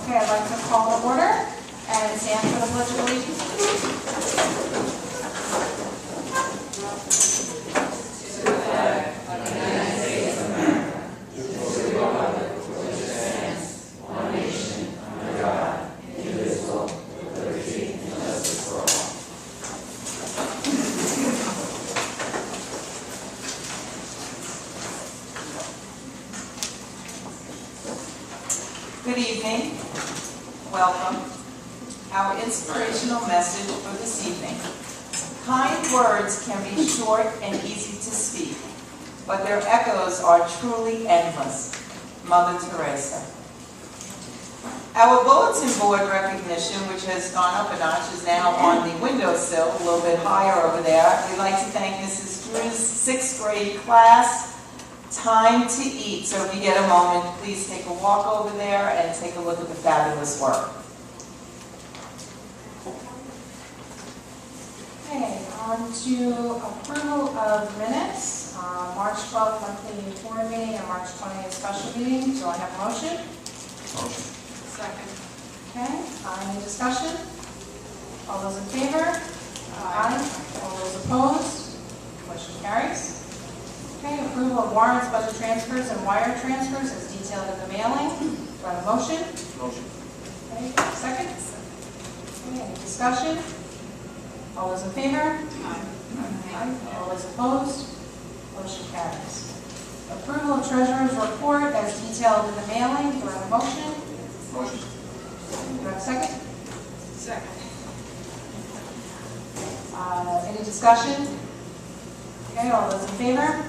Okay, I'd like to call to order and stand for the Pledge of Allegiance. To the flag of the United States of America, to the republic for which it stands, one nation, under God, indivisible, with liberty and justice for all. Good evening. Welcome. Our inspirational message for this evening. Kind words can be short and easy to speak, but their echoes are truly endless. Mother Teresa. Our bulletin board recognition, which has gone up a notch, is now on the windowsill, a little bit higher over there. We'd like to thank Mrs. Drew's 6th grade class. Time to eat. So if you get a moment, please take a walk over there and take a look at the fabulous work. Okay, on to approval of minutes. March 12th monthly board meeting and March 20th special meeting. Do I have a motion? Motion. Second. Okay, any discussion? All those in favor? Aye. All those opposed? Motion carries. Okay, approval of warrants, budget transfers, and wire transfers as detailed in the mailing. Do I have a motion? Motion. Okay, second. Okay, any discussion? All those in favor? Aye. All those opposed? Motion carries. Approval of treasurer's report as detailed in the mailing. Do I have a motion? Motion. Do I have a second? Second. Any discussion? Okay, all those in favor?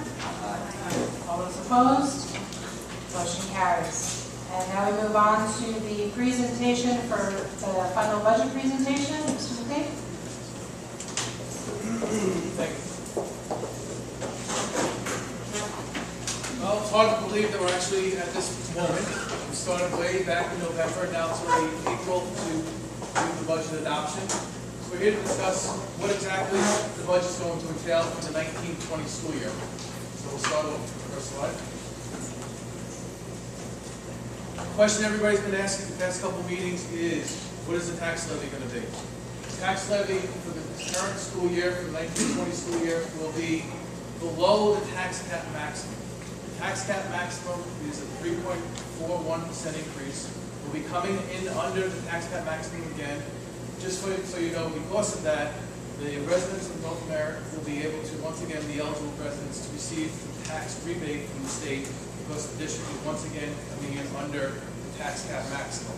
All those opposed? Motion carries. And now we move on to the presentation for the final budget presentation. Mr. McDade? Thank you. Well, it's hard to believe that we're actually at this moment. We started way back in November, now it's already April to do the budget adoption. So we're here to discuss what exactly the budget is going to entail for the 19-20 school year. So we'll start with the first slide. The question everybody's been asking the past couple of meetings is, what is the tax levy going to be? The tax levy for the current school year, for the 19-20 school year, will be below the tax cap maximum. The tax cap maximum is a 3.41% increase. We'll be coming in under the tax cap maximum again. Just so you know, because of that, the residents of North Merrick will be able to, once again, the eligible residents, to receive the tax rebate from the state because the district is once again coming in under the tax cap maximum.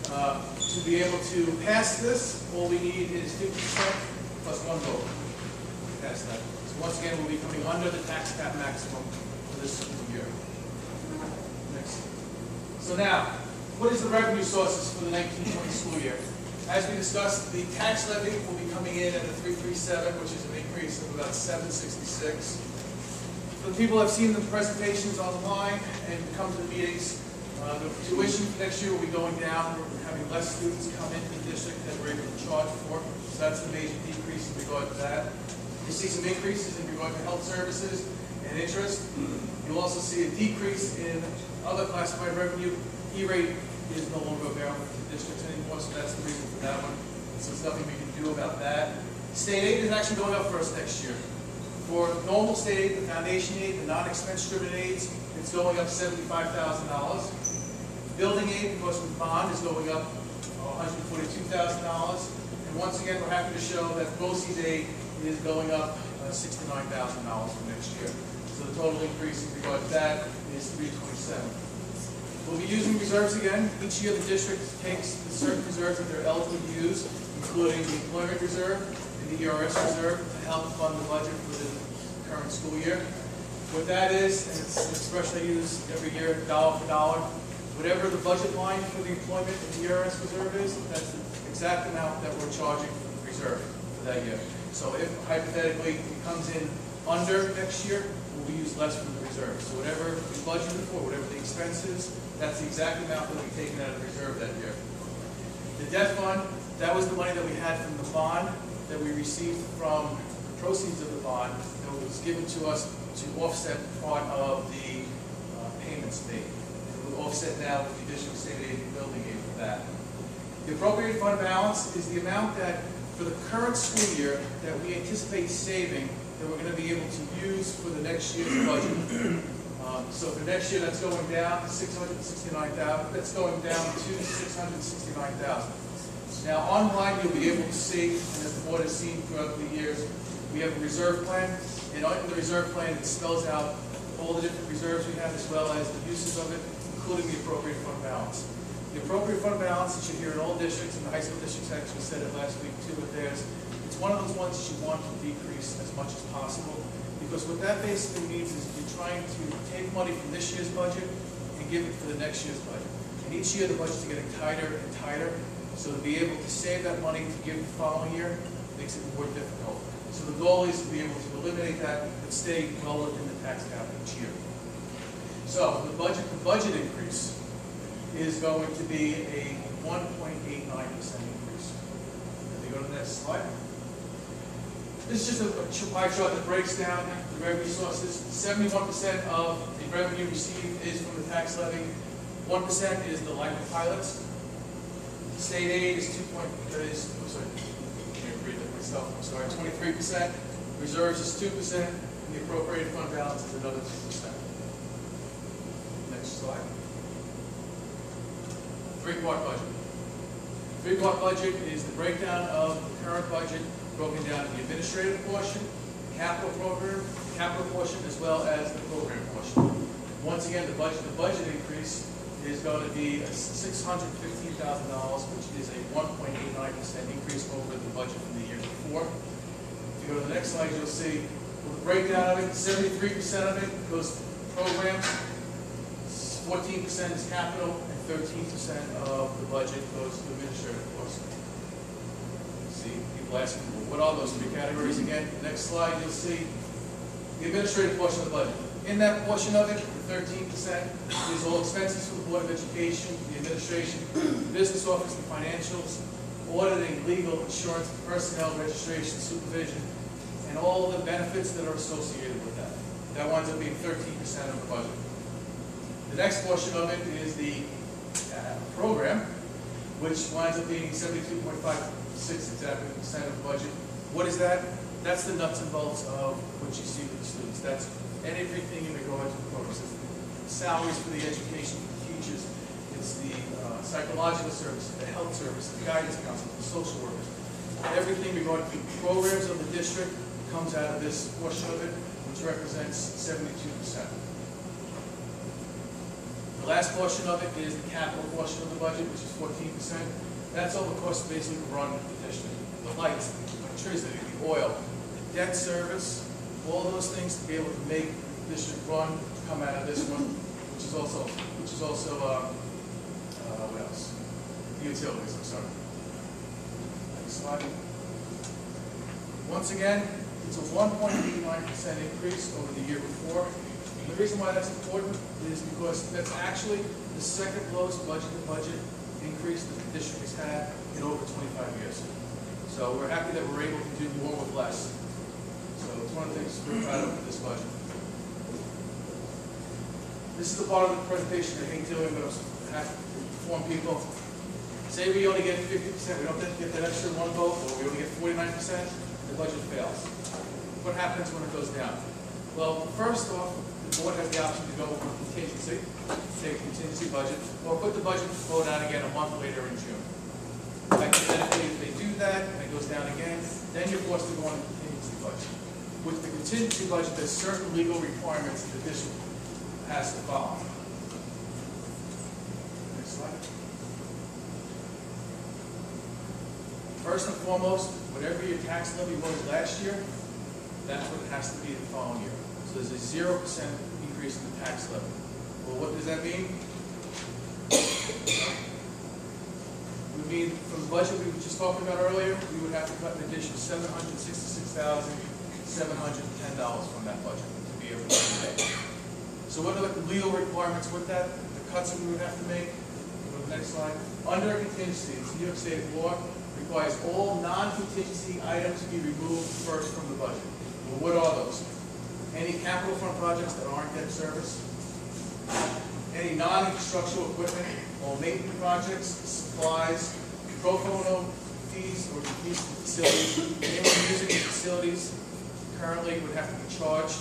To be able to pass this, all we need is 50% plus one vote to pass that. So once again, we'll be coming under the tax cap maximum for this school year. Next. So now, what is the revenue sources for the 19-20 school year? As we discussed, the tax levy will be coming in at a 337, which is an increase of about 766. For the people who have seen the presentations online and come to the meetings, the tuition for next year will be going down. We're having less students come into the district that we're able to charge for, so that's a major decrease in regard to that. You'll see some increases in regard to health services and interest. You'll also see a decrease in other classified revenue. E-rate is no longer available to districts anymore, so that's the reason for that one. So there's nothing we can do about that. State aid is actually going up for us next year. For normal state aid, the foundation aid, the non-expense driven aids, it's going up $75,000. Building aid, because of the bond, is going up $142,000. And once again, we're happy to show that BOCES aid is going up $69,000 for next year. So the total increase in regard to that is $327,000. We'll be using reserves again. Each year the district takes certain reserves that they're eligible to use, including the employment reserve and the ERS reserve, to help fund the budget for the current school year. What that is, and it's an expression I use every year, dollar for dollar, whatever the budget line for the employment and the ERS reserve is, that's the exact amount that we're charging for the reserve for that year. So if hypothetically it comes in under next year, we'll use less from the reserve. So whatever we budgeted for, whatever the expense is, that's the exact amount that we've taken out of the reserve that year. The debt fund, that was the money that we had from the bond that we received from the proceeds of the bond that was given to us to offset part of the payments made. And we'll offset that out with the additional state aid and building aid for that. The appropriate fund balance is the amount that, for the current school year, that we anticipate saving, that we're going to be able to use for the next year's budget. So for next year, that's going down to $669,000. That's going down to $669,000. Now, online, you'll be able to see, and as the board has seen throughout the years, we have a reserve plan, and in the reserve plan, it spells out all the different reserves we have, as well as the uses of it, including the appropriate fund balance. The appropriate fund balance that you hear in all districts, and the high school districts actually said it last week too with theirs, it's one of those ones that you want to decrease as much as possible, because what that basically means is you're trying to take money from this year's budget and give it for the next year's budget. And each year the budgets are getting tighter and tighter, so to be able to save that money to give the following year makes it more difficult. So the goal is to be able to eliminate that and stay well within the tax cap each year. So the budget increase is going to be a 1.89% increase. If you go to the next slide. This is just a pie chart that breaks down the revenue sources. 71% of the revenue received is from the tax levy. 1% is the LIFO pilots. State aid is 23%. Reserves is 2%, and the appropriated fund balance is another 2%. Next slide. Three-part budget. Three-part budget is the breakdown of the current budget, broken down into the administrative portion, capital portion, as well as the program portion. Once again, the budget increase is going to be $615,000, which is a 1.89% increase over the budget from the year before. If you go to the next slide, you'll see the breakdown of it. 73% of it goes to programs, 14% is capital, and 13% of the budget goes to administrative costs. See, people asking, well, what are those three categories again? Next slide, you'll see the administrative portion of the budget. In that portion of it, the 13% is all expenses for the Board of Education, the administration, the business office, the financials, auditing, legal, insurance, personnel, registration, supervision, and all the benefits that are associated with that. That winds up being 13% of the budget. The next portion of it is the program, which winds up being 72.56% of the budget. What is that? That's the nuts and bolts of what you see with the students. That's everything in regard to the program. It's the salaries for the education for the teachers. It's the psychological services, the health services, the guidance counselors, the social workers. Everything regarding the programs of the district comes out of this portion of it, which represents 72%. The last portion of it is the capital portion of the budget, which is 14%. That's all the costs basically to run the district. The lights, the electricity, the oil, the debt service, all those things to be able to make the district run come out of this one, which is also what else? The utilities, I'm sorry. Next slide. Once again, it's a 1.89% increase over the year before. And the reason why that's important is because that's actually the second lowest budget increase that the district has had in over 25 years. So we're happy that we're able to do more with less. So it's one of the things we're proud of with this budget. This is the part of the presentation I hate doing, but I have to inform people. Say we only get 50%, we don't get that extra one vote, or we only get 49%, the budget fails. What happens when it goes down? Well, first off, the board has the option to go for contingency, take a contingency budget, or put the budget vote out again a month later in June. Hypothetically, if they do that and it goes down again, then you're forced to go on the contingency budget. With the contingency budget, there's certain legal requirements that the district has to follow. Next slide. First and foremost, whatever your tax levy was last year, that's what it has to be the following year. So there's a 0% increase in the tax levy. Well, what does that mean? We mean, from the budget we were just talking about earlier, we would have to cut an additional $766,710 from that budget to be able to pay. So what are the legal requirements with that? The cuts that we would have to make? Go to the next slide. Under contingency, New York State law requires all non-contingency items to be removed first from the budget. Well, what are those? Any capital fund projects that aren't debt service, any any non-instructional equipment or maintenance projects, supplies, pro bono fees or fees to facilities. Anyone using the facilities currently would have to be charged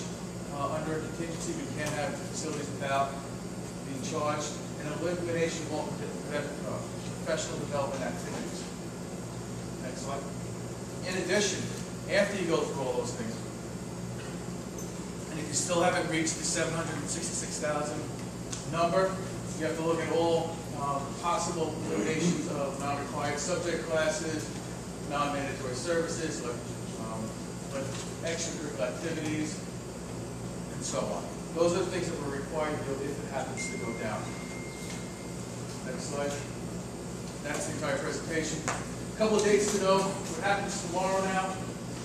under a contingency. We can't have facilities without being charged. And elimination of all professional development activities. Next slide. In addition, after you go through all those things, and if you still haven't reached the 766,000 number, you have to look at all possible eliminations of non-required subject classes, non-mandatory services, like extracurricular activities, and so on. Those are the things that we're required to do if it happens to go down. Next slide. That's the entire presentation. A couple of dates to know. What happens tomorrow now,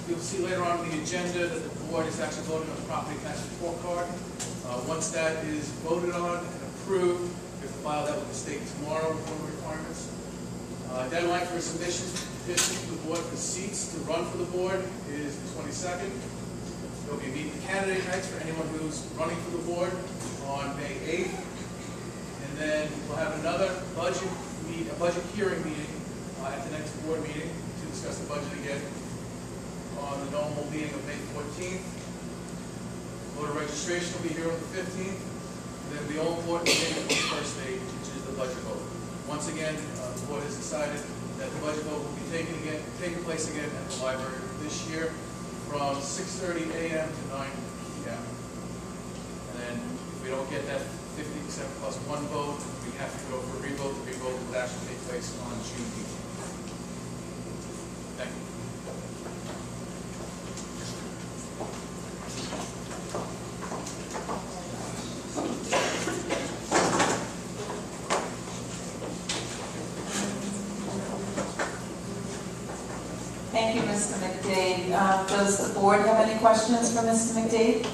you'll see later on in the agenda that the board is actually voting on the property tax report card. Once that is voted on and approved, we have to file that with the state tomorrow with all the requirements. Deadline for submissions to petitions to the board for seats to run for the board is the 22nd. There will be meet the candidate nights for anyone who's running for the board on May 8th. And then we'll have another budget hearing meeting at the next board meeting to discuss the budget again on the normal meeting of May 14th. Voter registration will be here on the 15th. And then the all-important thing on the first day, which is the budget vote. Once again, the board has decided that the budget vote will be taking place again at the library this year from 6:30 a.m. to 9 p.m. And then if we don't get that 50% plus one vote, we have to go for a revote. The revote will actually take place on June 18th. Thank you. Thank you, Mr. McDade. Does the board have any questions for Mr. McDade?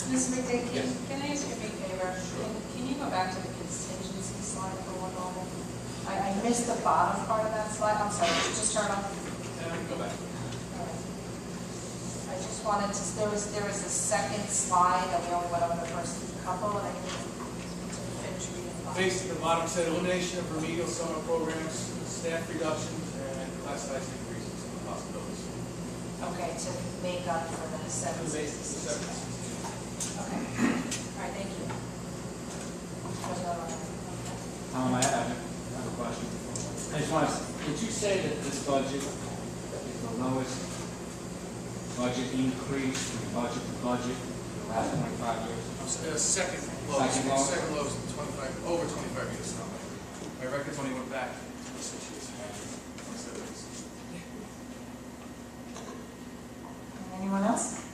Ms. McDade, can I ask you a big favor? Can you go back to the contingency slide for one moment? I missed the bottom part of that slide. I'm sorry, just turn on. Go back. I just wanted to, there was a second slide that we only went over the first couple, and I need to finish reading. Basically, the bottom said elimination of remedial summer programs, staff reductions, and class size increases in the possibilities. Okay, to make up for the 766. Okay. All right, thank you. I have a question. I just want to, did you say that this budget is the lowest budget increase from budget to budget in the last 25 years? Second lowest. Second lowest? Second lowest in 25, over 25 years now. My records only went back 26 years. 27 years. Anyone else?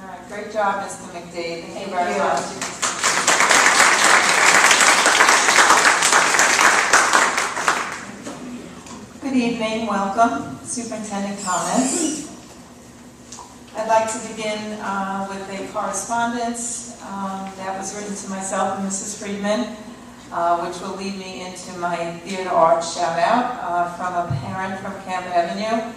All right, great job, Mr. McDade. Thank you very much. Good evening, welcome. Superintendent comments. I'd like to begin with a correspondence that was written to myself and Mrs. Friedman, which will lead me into my theater arts shout out from a parent from Camp Avenue.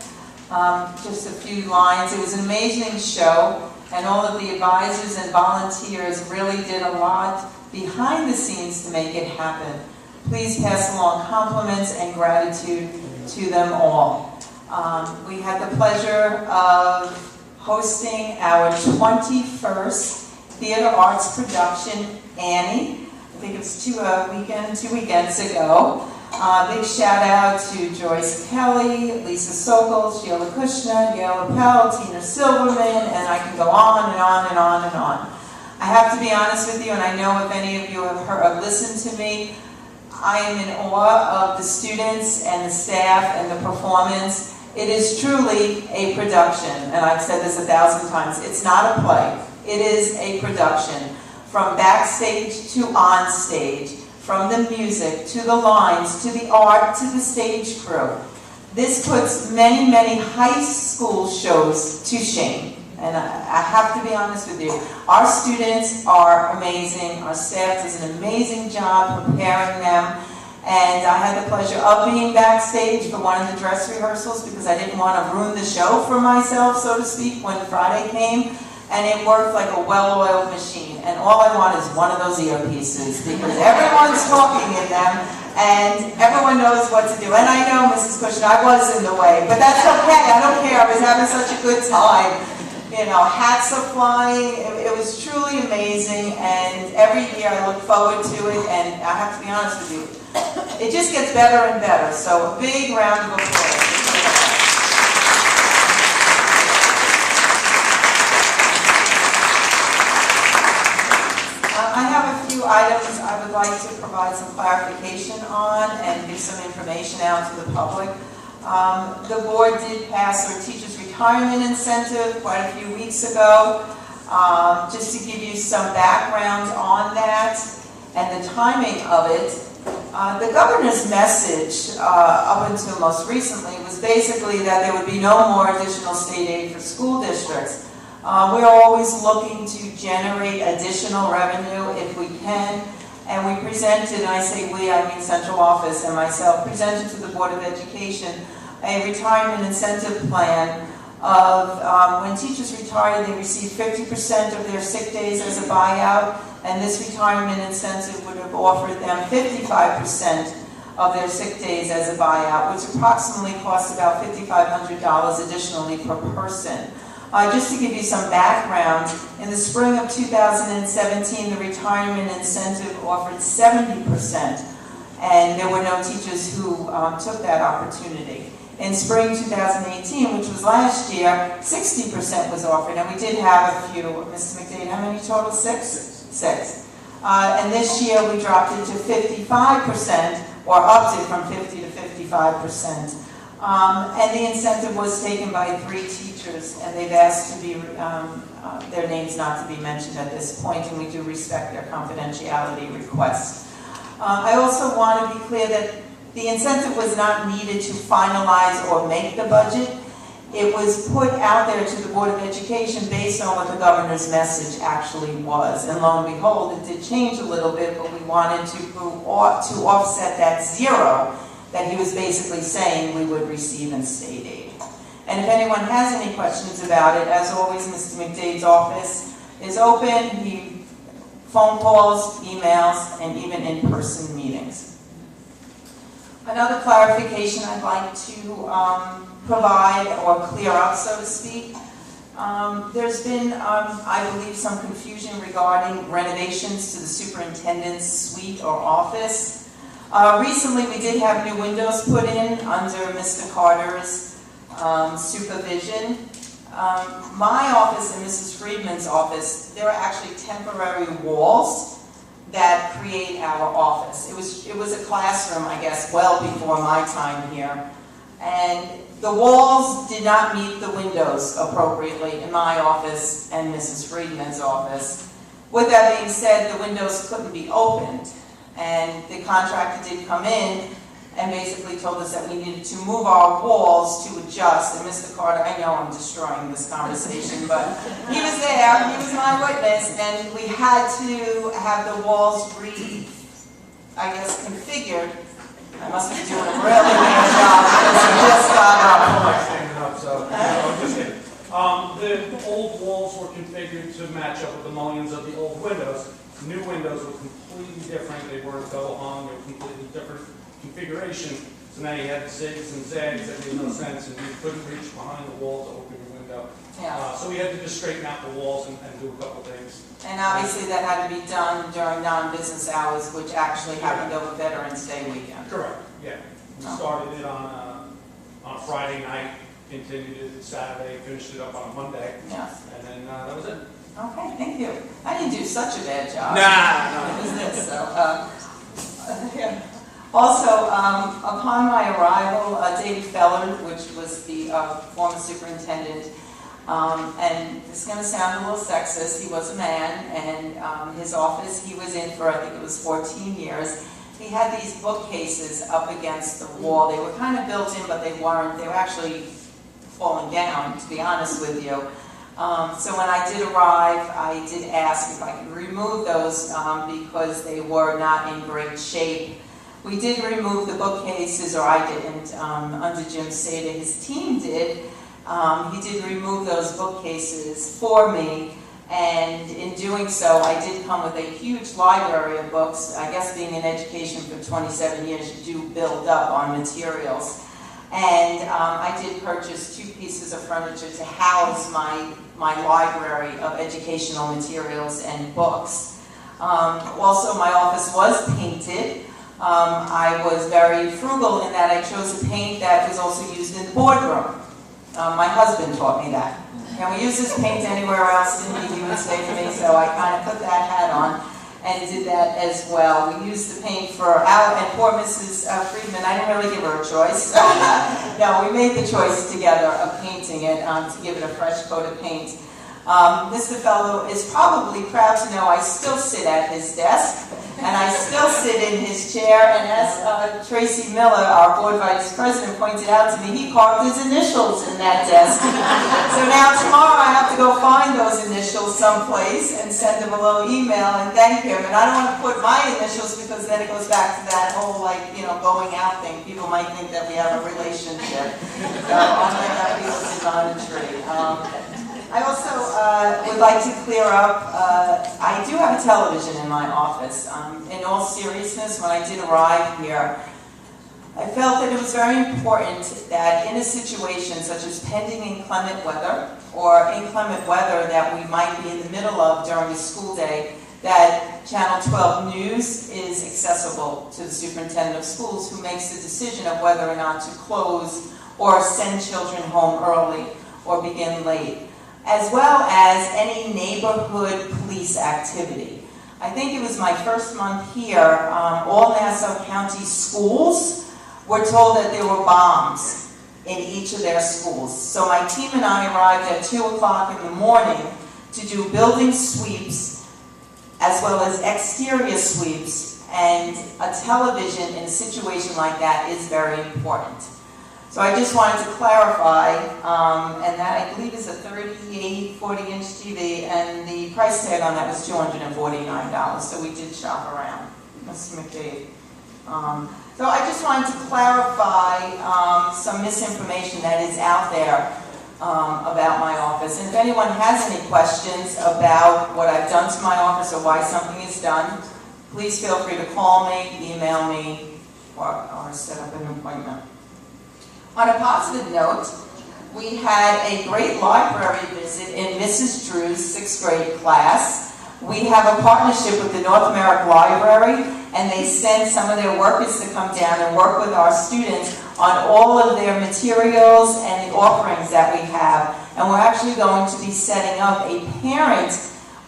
Just a few lines. It was an amazing show, and all of the advisors and volunteers really did a lot behind the scenes to make it happen. Please pass along compliments and gratitude to them all. We had the pleasure of hosting our 21st Theater Arts production, Annie. I think it was two weekends ago. Big shout out to Joyce Kelly, Lisa Sokol, Sheila Kushner, Gail Appel, Tina Silverman, and I can go on and on and on and on. I have to be honest with you, and I know if any of you have listened to me, I am in awe of the students and the staff and the performance. It is truly a production, and I've said this 1,000 times. It's not a play. It is a production. From backstage to on stage, from the music to the lines to the art to the stage crew. This puts many, many high school shows to shame. And I have to be honest with you. Our students are amazing. Our staff does an amazing job preparing them. And I had the pleasure of being backstage for one of the dress rehearsals because I didn't want to ruin the show for myself, so to speak, when Friday came. And it worked like a well-oiled machine. And all I want is one of those earpieces because everyone's talking in them and everyone knows what to do. And I know, Mrs. Cushing, I was in the way, but that's okay. I don't care. I was having such a good time. You know, hats are flying. It was truly amazing. And every year I look forward to it. And I have to be honest with you, it just gets better and better. So a big round of applause. I have a few items I would like to provide some clarification on and give some information out to the public. The board did pass our teachers' retirement incentive quite a few weeks ago. Just to give you some background on that and the timing of it, the governor's message up until most recently was basically that there would be no more additional state aid for school districts. We're always looking to generate additional revenue if we can, and we presented, and I say we, I mean central office and myself, presented to the Board of Education a retirement incentive plan of when teachers retire, they receive 50% of their sick days as a buyout, and this retirement incentive would have offered them 55% of their sick days as a buyout, which approximately costs about $5,500 additionally per person. Just to give you some background, in the spring of 2017, the retirement incentive offered 70%, and there were no teachers who took that opportunity. In spring 2018, which was last year, 60% was offered, and we did have a few. Mr. McDade, how many total? Six. And this year we dropped it to 55%, or upped it from 50 to 55%. And the incentive was taken by 3 teachers, and they've asked to be their names not to be mentioned at this point, and we do respect their confidentiality request. I also want to be clear that the incentive was not needed to finalize or make the budget. It was put out there to the Board of Education based on what the governor's message actually was. And lo and behold, it did change a little bit, but we wanted to offset that zero that he was basically saying we would receive in state aid. And if anyone has any questions about it, as always, Mr. McDade's office is open. Phone calls, emails, and even in-person meetings. Another clarification I'd like to provide or clear up, so to speak. There's been, I believe, some confusion regarding renovations to the superintendent's suite or office. Recently, we did have new windows put in under Mr. Carter's supervision. My office and Mrs. Friedman's office, there are actually temporary walls that create our office. It was a classroom, I guess, well before my time here. And the walls did not meet the windows appropriately in my office and Mrs. Friedman's office. With that being said, the windows couldn't be opened. And the contractor did come in and basically told us that we needed to move our walls to adjust. And Mr. Carter, I know I'm destroying this conversation, but he was there, he was my witness, and we had to have the walls I guess, configured. I must be doing a really bad job because he just got up. I don't like standing up, so I'm just kidding. The old walls were configured to match up with the mullions of the old windows. New windows were completely different. They weren't double hung. They were completely different configuration. So now you had the zigs and zags that made no sense, and you couldn't reach behind the wall to open your window. Yeah. So we had to just straighten out the walls and do a couple things. And obviously that had to be done during non-business hours, which actually happened over Veterans Day weekend. Correct. Yeah. We started it on a Friday night, continued it Saturday, finished it up on a Monday, Yes. and then that was it. Okay, thank you. I didn't do such a bad job. Nah, It was this, so, yeah. Also, upon my arrival, David Feller, which was the former superintendent, and this is going to sound a little sexist, he was a man, and his office he was in for, I think it was 14 years. He had these bookcases up against the wall. They were kind of built in, but they weren't. They were actually falling down, to be honest with you. So when I did arrive, I did ask if I could remove those because they were not in great shape. We did remove the bookcases, or I didn't, under Jim Sada, his team did. He did remove those bookcases for me, and in doing so, I did come with a huge library of books. I guess being in education for 27 years, you do build up on materials. And I did purchase 2 pieces of furniture to house my library of educational materials and books. Also, my office was painted. I was very frugal in that I chose a paint that was also used in the boardroom. My husband taught me that. Can we use this paint anywhere else? He would say to me, so I kind of put that hat on and did that as well. We used the paint for Al and poor Mrs. Friedman. I didn't really give her a choice. No, we made the choice together of painting it to give it a fresh coat of paint. Mr. Fellow is probably proud to know I still sit at his desk, and I still sit in his chair, and as Tracy Miller, our board vice president, pointed out to me, he carved his initials in that desk. So now tomorrow I have to go find those initials someplace and send him a little email and thank him. And I don't want to put my initials because then it goes back to that whole, going out thing. People might think that we have a relationship. So I'll let that be listed on the tree. I also would like to clear up, I do have a television in my office. In all seriousness, when I did arrive here, I felt that it was very important that in a situation such as pending inclement weather, or inclement weather that we might be in the middle of during a school day, that Channel 12 News is accessible to the superintendent of schools, who makes the decision of whether or not to close or send children home early or begin late, as well as any neighborhood police activity. I think it was my first month here, all Nassau County schools were told that there were bombs in each of their schools. So my team and I arrived at 2 o'clock in the morning to do building sweeps, as well as exterior sweeps, and a television in a situation like that is very important. So I just wanted to clarify, and that I believe is a 38, 40-inch TV, and the price tag on that was $249, so we did shop around. Mr. McDade. So I just wanted to clarify some misinformation that is out there about my office. And if anyone has any questions about what I've done to my office or why something is done, please feel free to call me, email me, or set up an appointment. On a positive note, we had a great library visit in Mrs. Drew's 6th grade class. We have a partnership with the North Merrick Library, and they send some of their workers to come down and work with our students on all of their materials and the offerings that we have. And we're actually going to be setting up a parent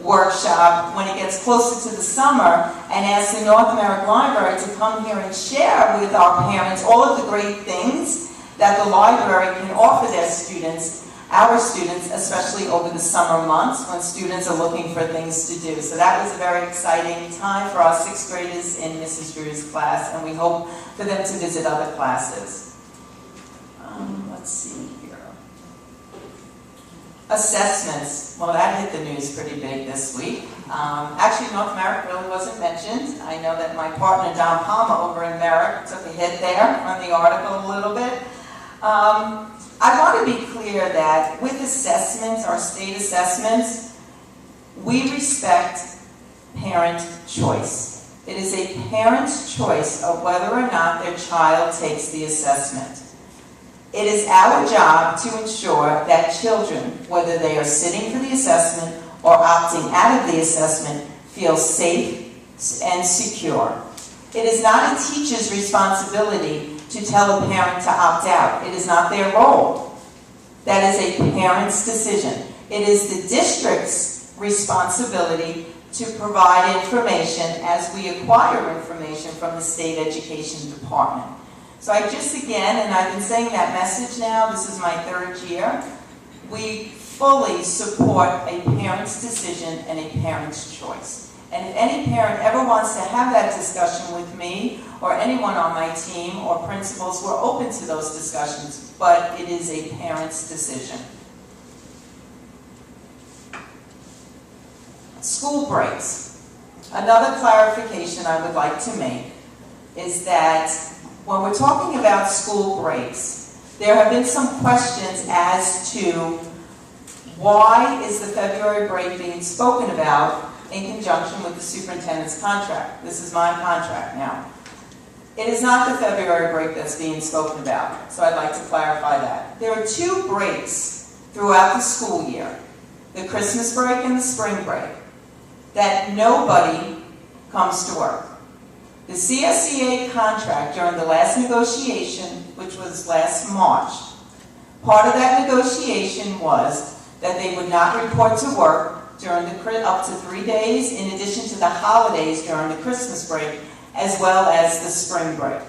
workshop when it gets closer to the summer, and ask the North Merrick Library to come here and share with our parents all of the great things that the library can offer their students, our students, especially over the summer months when students are looking for things to do. So that was a very exciting time for our 6th graders in Mrs. Drew's class, and we hope for them to visit other classes. Let's see here. Assessments. Well, that hit the news pretty big this week. Actually, North Merrick really wasn't mentioned. I know that my partner, Don Palmer, over in Merrick, took a hit there on the article a little bit. I want to be clear that with assessments, our state assessments, we respect parent choice. It is a parent's choice of whether or not their child takes the assessment. It is our job to ensure that children, whether they are sitting for the assessment or opting out of the assessment, feel safe and secure. It is not a teacher's responsibility to tell a parent to opt out. It is not their role. That is a parent's decision. It is the district's responsibility to provide information as we acquire information from the state education department. So I just again, and I've been saying that message now, this is my 3rd year, we fully support a parent's decision and a parent's choice. And if any parent ever wants to have that discussion with me or anyone on my team or principals, we're open to those discussions, but it is a parent's decision. School breaks. Another clarification I would like to make is that when we're talking about school breaks, there have been some questions as to why is the February break being spoken about in conjunction with the superintendent's contract. This is my contract now. It is not the February break that's being spoken about, so I'd like to clarify that. There are 2 breaks throughout the school year, the Christmas break and the spring break, that nobody comes to work. The CSEA contract during the last negotiation, which was last March, part of that negotiation was that they would not report to work during up to 3 days, in addition to the holidays during the Christmas break, as well as the spring break.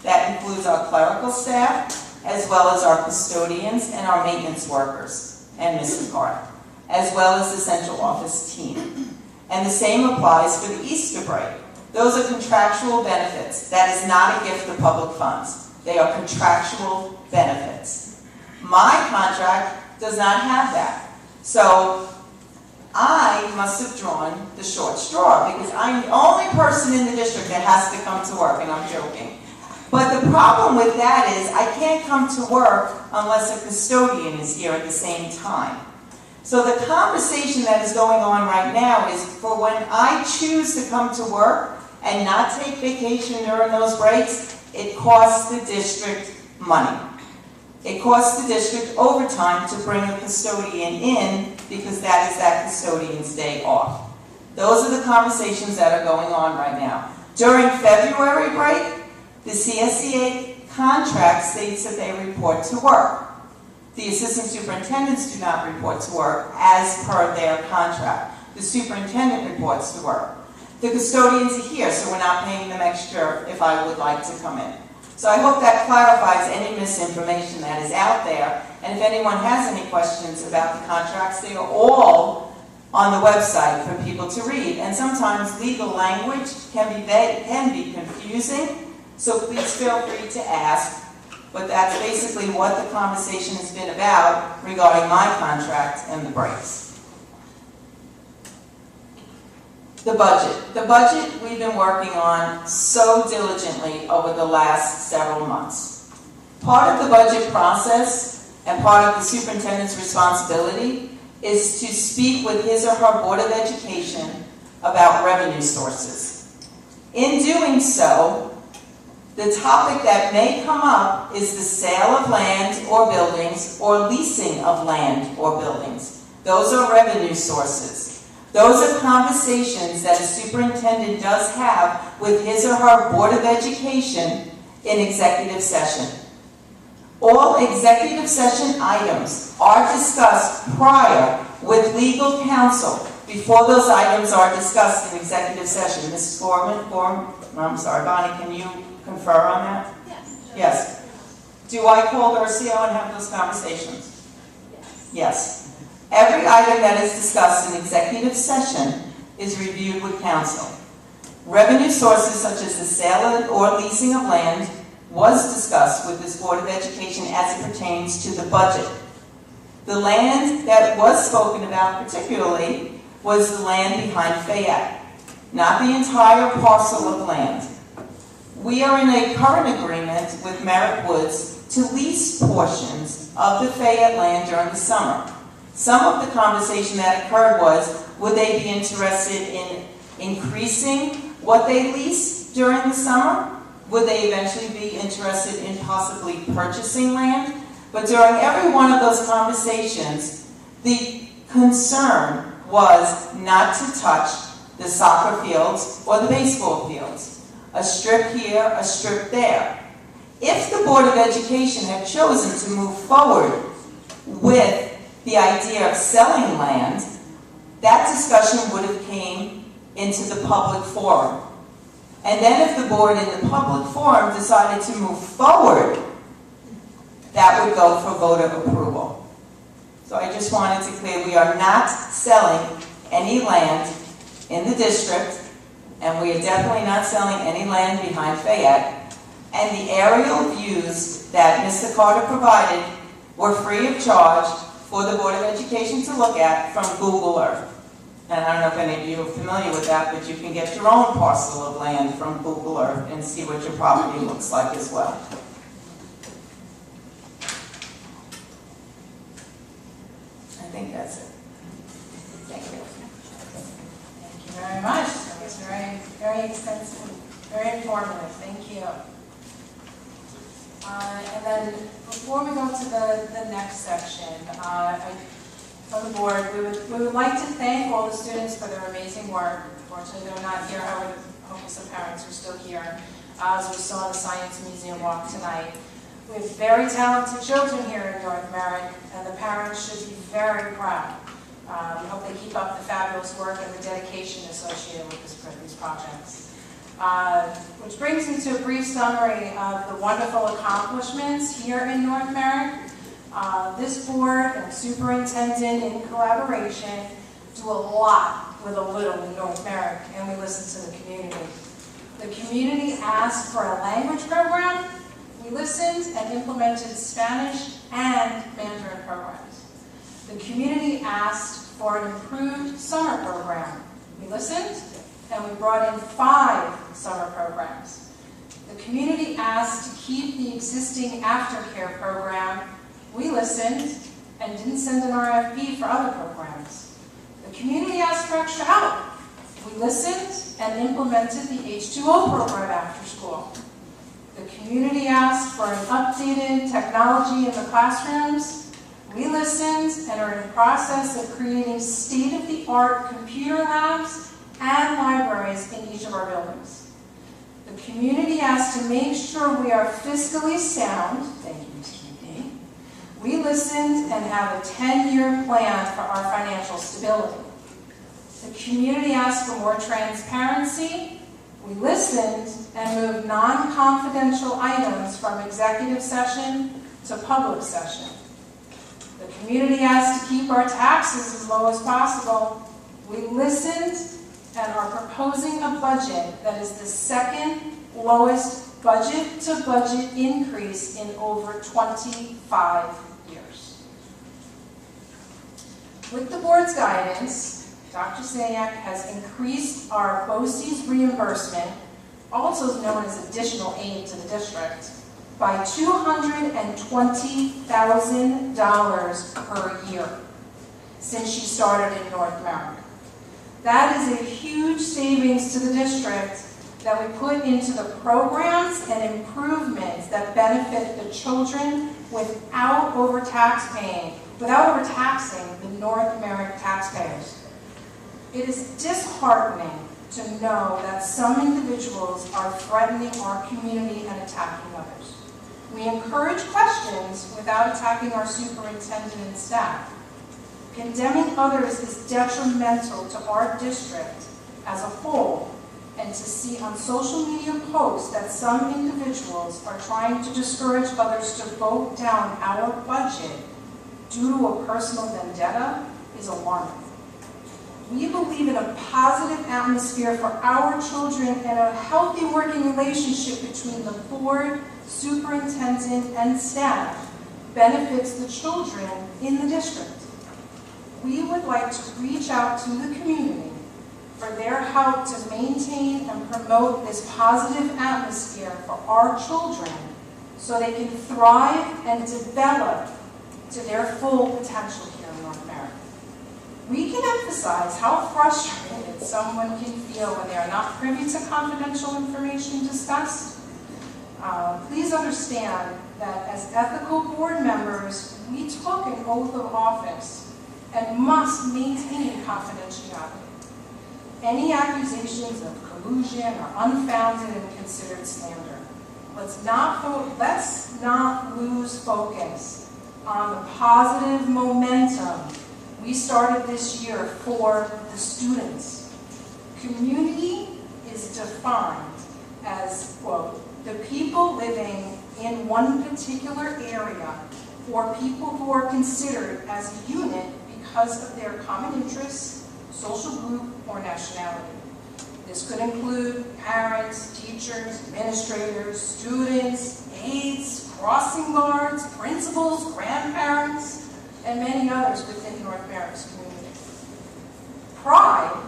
That includes our clerical staff, as well as our custodians and our maintenance workers, and Mrs. Carter, as well as the central office team. And the same applies for the Easter break. Those are contractual benefits. That is not a gift of public funds. They are contractual benefits. My contract does not have that. So I must have drawn the short straw because I'm the only person in the district that has to come to work, and I'm joking. But the problem with that is I can't come to work unless a custodian is here at the same time. So the conversation that is going on right now is for when I choose to come to work and not take vacation during those breaks, it costs the district money. It costs the district overtime to bring a custodian in because that is that custodian's day off. Those are the conversations that are going on right now. During February break, the CSEA contract states that they report to work. The assistant superintendents do not report to work as per their contract. The superintendent reports to work. The custodians are here, so we're not paying them extra if I would like to come in. So I hope that clarifies any misinformation that is out there. And if anyone has any questions about the contracts, they are all on the website for people to read. And sometimes legal language can be confusing, so please feel free to ask. But that's basically what the conversation has been about regarding my contract and the breaks. The budget. The budget we've been working on so diligently over the last several months. Part of the budget process and part of the superintendent's responsibility is to speak with his or her Board of Education about revenue sources. In doing so, the topic that may come up is the sale of land or buildings or leasing of land or buildings. Those are revenue sources. Those are conversations that a superintendent does have with his or her Board of Education in executive session. All executive session items are discussed prior with legal counsel before those items are discussed in executive session. Mrs. Bonnie, can you confer on that? Yes. Yes. Do I call Darcio and have those conversations? Yes. Yes. Every item that is discussed in executive session is reviewed with counsel. Revenue sources such as the sale or leasing of land was discussed with this Board of Education as it pertains to the budget. The land that was spoken about particularly was the land behind Fayette, not the entire parcel of land. We are in a current agreement with Merrick Woods to lease portions of the Fayette land during the summer. Some of the conversation that occurred was, would they be interested in increasing what they lease during the summer? Would they eventually be interested in possibly purchasing land? But during every one of those conversations, the concern was not to touch the soccer fields or the baseball fields. A strip here, a strip there. If the Board of Education had chosen to move forward with the idea of selling land, that discussion would have came into the public forum. And then if the board in the public forum decided to move forward, that would go for vote of approval. So I just wanted to clear, we are not selling any land in the district, and we are definitely not selling any land behind Fayette. And the aerial views that Mr. Carter provided were free of charge for the Board of Education to look at from Google Earth. And I don't know if any of you are familiar with that, but you can get your own parcel of land from Google Earth and see what your property looks like as well. I think that's it. Thank you. Thank you very much. That was very, very extensive, very informative. Thank you. And then before we go to the next section, from the board, we would like to thank all the students for their amazing work. Unfortunately, they're not here. I would hope some parents are still here, as we saw in the Science Museum walk tonight. We have very talented children here in North Merrick, and the parents should be very proud. We hope they keep up the fabulous work and the dedication associated with these projects. Which brings me to a brief summary of the wonderful accomplishments here in North Merrick. This board and superintendent in collaboration do a lot with a little in North Merrick, and we listen to the community. The community asked for a language program. We listened and implemented Spanish and Mandarin programs. The community asked for an improved summer program. We listened and we brought in 5 summer programs. The community asked to keep the existing aftercare program. We listened and didn't send an RFP for other programs. The community asked for extra help. We listened and implemented the H2O program after school. The community asked for an updated technology in the classrooms. We listened and are in the process of creating state-of-the-art computer labs and libraries in each of our buildings. The community asked to make sure we are fiscally sound. Thank you, Mr. McD. We listened and have a 10-year plan for our financial stability. The community asked for more transparency. We listened and moved non-confidential items from executive session to public session. The community asked to keep our taxes as low as possible. We listened and are proposing a budget that is the second lowest budget-to-budget increase in over 25 years. With the board's guidance, Dr. Zayak has increased our BOCES reimbursement, also known as additional aid to the district, by $220,000 per year since she started in North Merrick. That is a huge savings to the district that we put into the programs and improvements that benefit the children without overtaxing the North Merrick taxpayers. It is disheartening to know that some individuals are threatening our community and attacking others. We encourage questions without attacking our superintendent and staff. Condemning others is detrimental to our district as a whole, and to see on social media posts that some individuals are trying to discourage others to vote down our budget due to a personal vendetta is alarming. We believe in a positive atmosphere for our children and a healthy working relationship between the board, superintendent, and staff benefits the children in the district. We would like to reach out to the community for their help to maintain and promote this positive atmosphere for our children so they can thrive and develop to their full potential here in North Merrick. We can emphasize how frustrated someone can feel when they are not privy to confidential information discussed. Please understand that as ethical board members, we took an oath of office and must maintain confidentiality. Any accusations of collusion are unfounded and considered slander. Let's not lose focus on the positive momentum we started this year for the students. Community is defined as, quote, the people living in one particular area or people who are considered as a unit because of their common interests, social group, or nationality. This could include parents, teachers, administrators, students, aides, crossing guards, principals, grandparents, and many others within North Merrick's community. Pride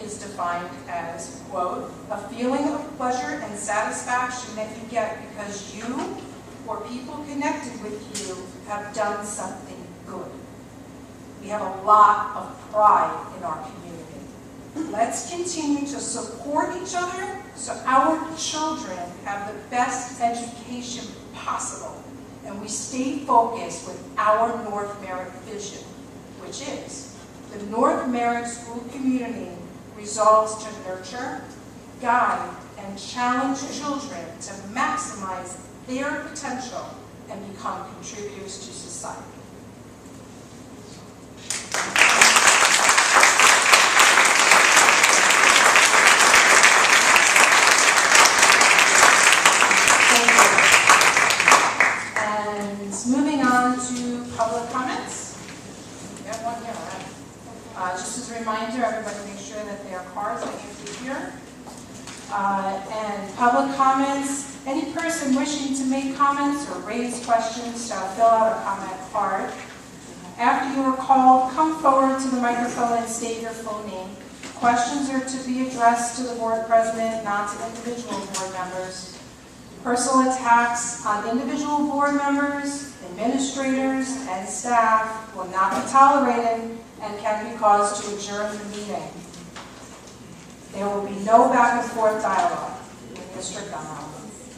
is defined as, quote, a feeling of pleasure and satisfaction that you get because you or people connected with you have done something good. We have a lot of pride in our community. Let's continue to support each other so our children have the best education possible, and we stay focused with our North Merrick vision, which is the North Merrick school community resolves to nurture, guide, and challenge children to maximize their potential and become contributors to society. Thank you. And moving on to public comments. We have one here, right? Just as a reminder, everybody make sure that their cards are empty here. And public comments, any person wishing to make comments or raise questions shall fill out a comment card. After you are called, come forward to the microphone and state your full name. Questions are to be addressed to the board president, not to individual board members. Personal attacks on individual board members, administrators, and staff will not be tolerated and can be caused to adjourn the meeting. There will be no back and forth dialogue. We're strict on that.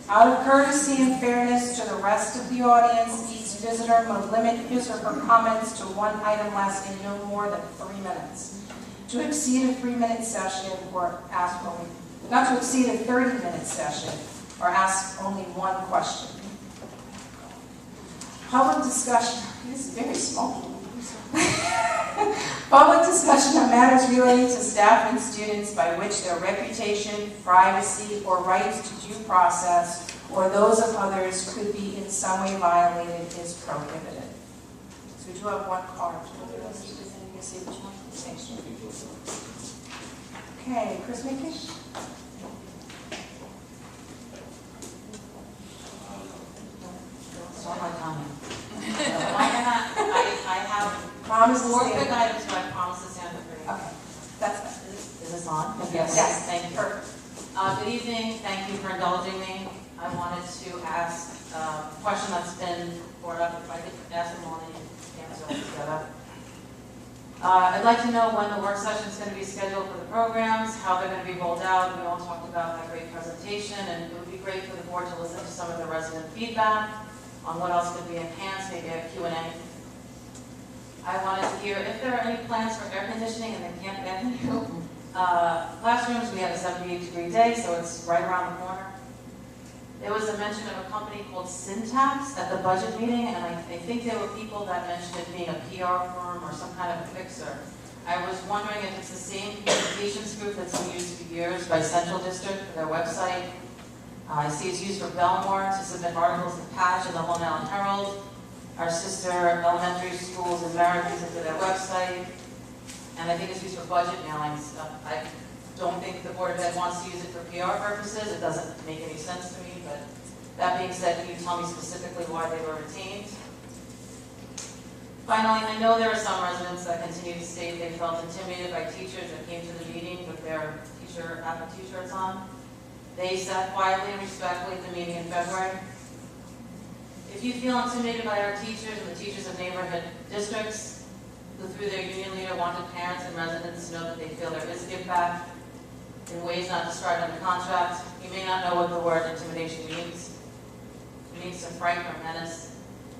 Out of courtesy and fairness to the rest of the audience, each visitor must limit his or her comments to one item lasting no more than 3 minutes. To exceed a 3-minute session or ask only, not to exceed a 30-minute session or ask only one question. Public discussion, this is very small. Public discussion of matters relating to staff and students by which their reputation, privacy, or rights to due process, or those of others could be in some way violated is prohibited. So we do have one card. You can see which one? Thanks. Okay, Chris Mikish. Start my comment. I have Promise to four stand. quick items, so I promise to stand up for you. Okay, that's fine. Is this on? Yes. Thank you. Perfect. Good evening, thank you for indulging me. I wanted to ask a question that's been brought up. If I could ask them all, and answer all together. I'd like to know when the work session is going to be scheduled for the programs, how they're going to be rolled out. We all talked about that great presentation, and it would be great for the board to listen to some of the resident feedback on what else could be enhanced, maybe a Q&A. I wanted to hear if there are any plans for air conditioning in the Camp Avenue classrooms. We had a 78-degree day, so it's right around the corner. There was a mention of a company called Syntax at the budget meeting, and I think there were people that mentioned it being a PR firm or some kind of a fixer. I was wondering if it's the same communications group that's been used for years by Central District for their website. I see it's used for Belmore to submit articles to Patch and the Long Island Herald. Our sister elementary schools in Merrick use it for their website. And I think it's used for budget mailings. I don't think the Board of Ed wants to use it for PR purposes. It doesn't make any sense to me, but that being said, can you tell me specifically why they were retained? Finally, I know there are some residents that continue to state they felt intimidated by teachers that came to the meeting with their Apple t-shirts on. They sat quietly and respectfully at the meeting in February. If you feel intimidated by our teachers and the teachers of neighborhood districts, who through their union leader wanted parents and residents to know that they feel there is give back in ways not described under contract, you may not know what the word intimidation means. It means to frighten or menace,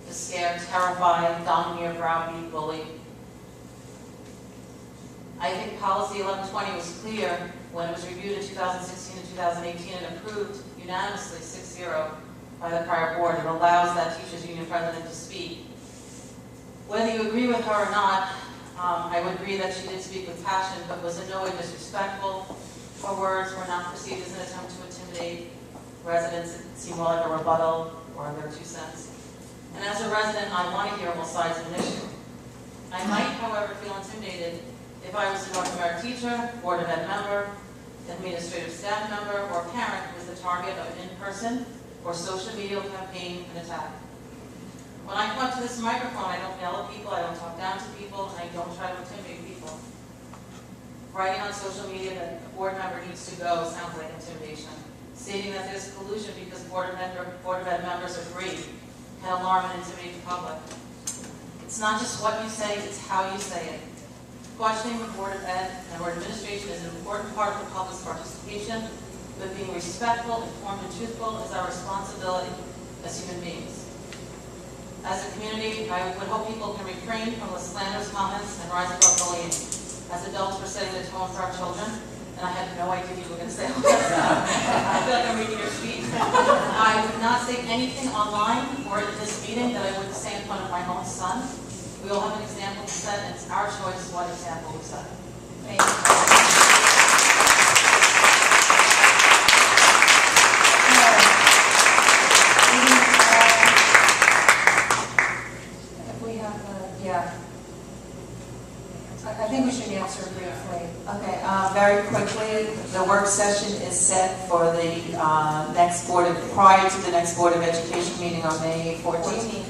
to scare, terrify, domineer, browbeat, bully. I think policy 1120 was clear when it was reviewed in 2016 and 2018 and approved unanimously 6-0 by the prior board. It allows that teachers union president to speak. Whether you agree with her or not, I would agree that she did speak with passion, but was in no way disrespectful. Her words were not perceived as an attempt to intimidate residents. It seemed more like a rebuttal or their 2 cents. And as a resident, I want to hear both sides of an issue. I might, however, feel intimidated if I was a North American teacher, Board of Ed member, administrative staff member, or parent who was the target of an in-person or social media campaign and attack. When I come up to this microphone, I don't yell at people, I don't talk down to people, and I don't try to intimidate people. Writing on social media that a board member needs to go sounds like intimidation. Stating that there's collusion because Board of Ed members agree can alarm and intimidate the public. It's not just what you say, it's how you say it. Questioning the Board of Ed and our administration is an important part of the public's participation, but being respectful, informed, and truthful is our responsibility as human beings. As a community, I would hope people can refrain from the slanderous comments and rise above bullying. As adults, we're setting the tone for our children, and I had no idea you were going to say all that stuff. I feel like I'm reading your speech. I would not say anything online or at this meeting that I wouldn't say in front of my own son. We all have an example to set, and it's our choice what example we set. Thank you. I think we should answer briefly. Okay, very quickly, the work session is set for the prior to the next Board of Education meeting on May 14th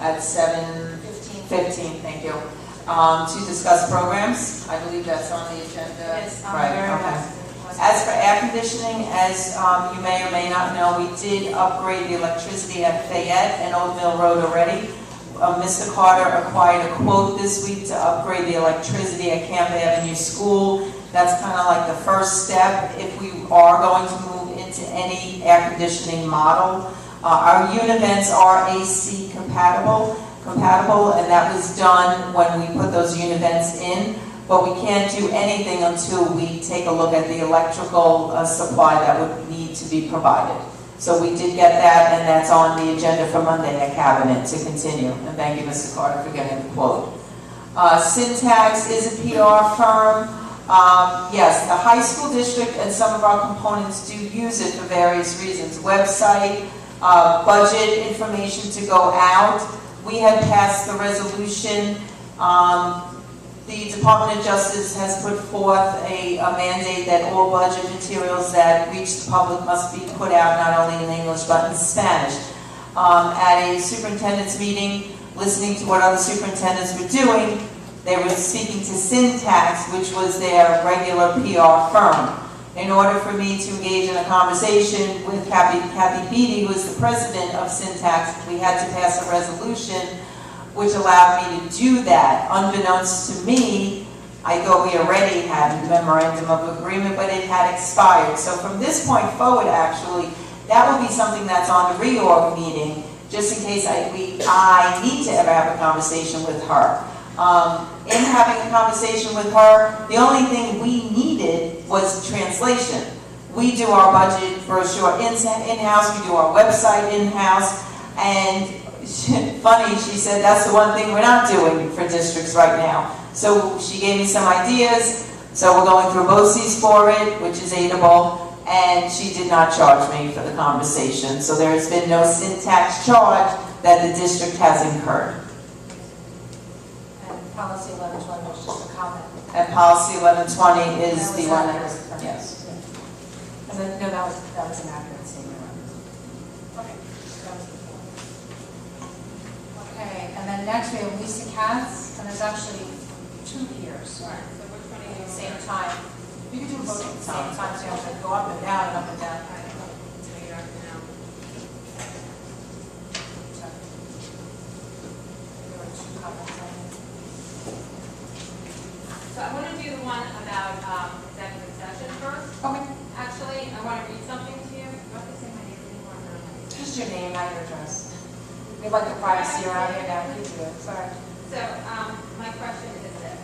at 7:15, thank you, to discuss programs. I believe that's on the agenda. Yes, Right, okay. As for air conditioning, as you may or may not know, we did upgrade the electricity at Fayette and Old Mill Road already. Mr. Carter acquired a quote this week to upgrade the electricity at Camp Avenue School. That's kind of like the first step if we are going to move into any air conditioning model. Our univents are AC compatible, and that was done when we put those univents in. But we can't do anything until we take a look at the electrical supply that would need to be provided. So we did get that, and that's on the agenda for Monday at Cabinet to continue. And thank you, Mr. Carter, for getting the quote. Syntax is a PR firm. Yes, the high school district and some of our components do use it for various reasons. Website, budget information to go out. We had passed the resolution. The Department of Justice has put forth a mandate that all budget materials that reach the public must be put out not only in English but in Spanish. At a superintendent's meeting, listening to what other superintendents were doing, they were speaking to Syntax, which was their regular PR firm. In order for me to engage in a conversation with Kathy Beatty, who is the president of Syntax, we had to pass a resolution which allowed me to do that. Unbeknownst to me, I thought we already had a memorandum of agreement, but it had expired. So from this point forward, actually, that will be something that's on the reorg meeting, just in case I need to ever have a conversation with her. In having a conversation with her, the only thing we needed was translation. We do our budget for sure in-house, we do our website in-house, and funny, she said that's the one thing we're not doing for districts right now. So she gave me some ideas. So we're going through BOCES for it, which is aidable, and she did not charge me for the conversation. So there has been no Syntax charge that the district has incurred. And policy 1120 was just a comment. And policy 1120 is the one that is, yes. No, that was an accurate statement. Okay. Okay, and then next we have Lisa Katz, and there's actually two peers. All right, so which one are At you? the same time. You can do both at the same time, so you have to go up and down and up and down. I don't know. So you're up now. There were two comments on it. So I want to do the one about executive session first. Okay. Actually, I want to read something to you. Do I have to say my name anymore? No. Just your name, not your address. We like the privacy around here now. You do it. Sorry. So, my question is this.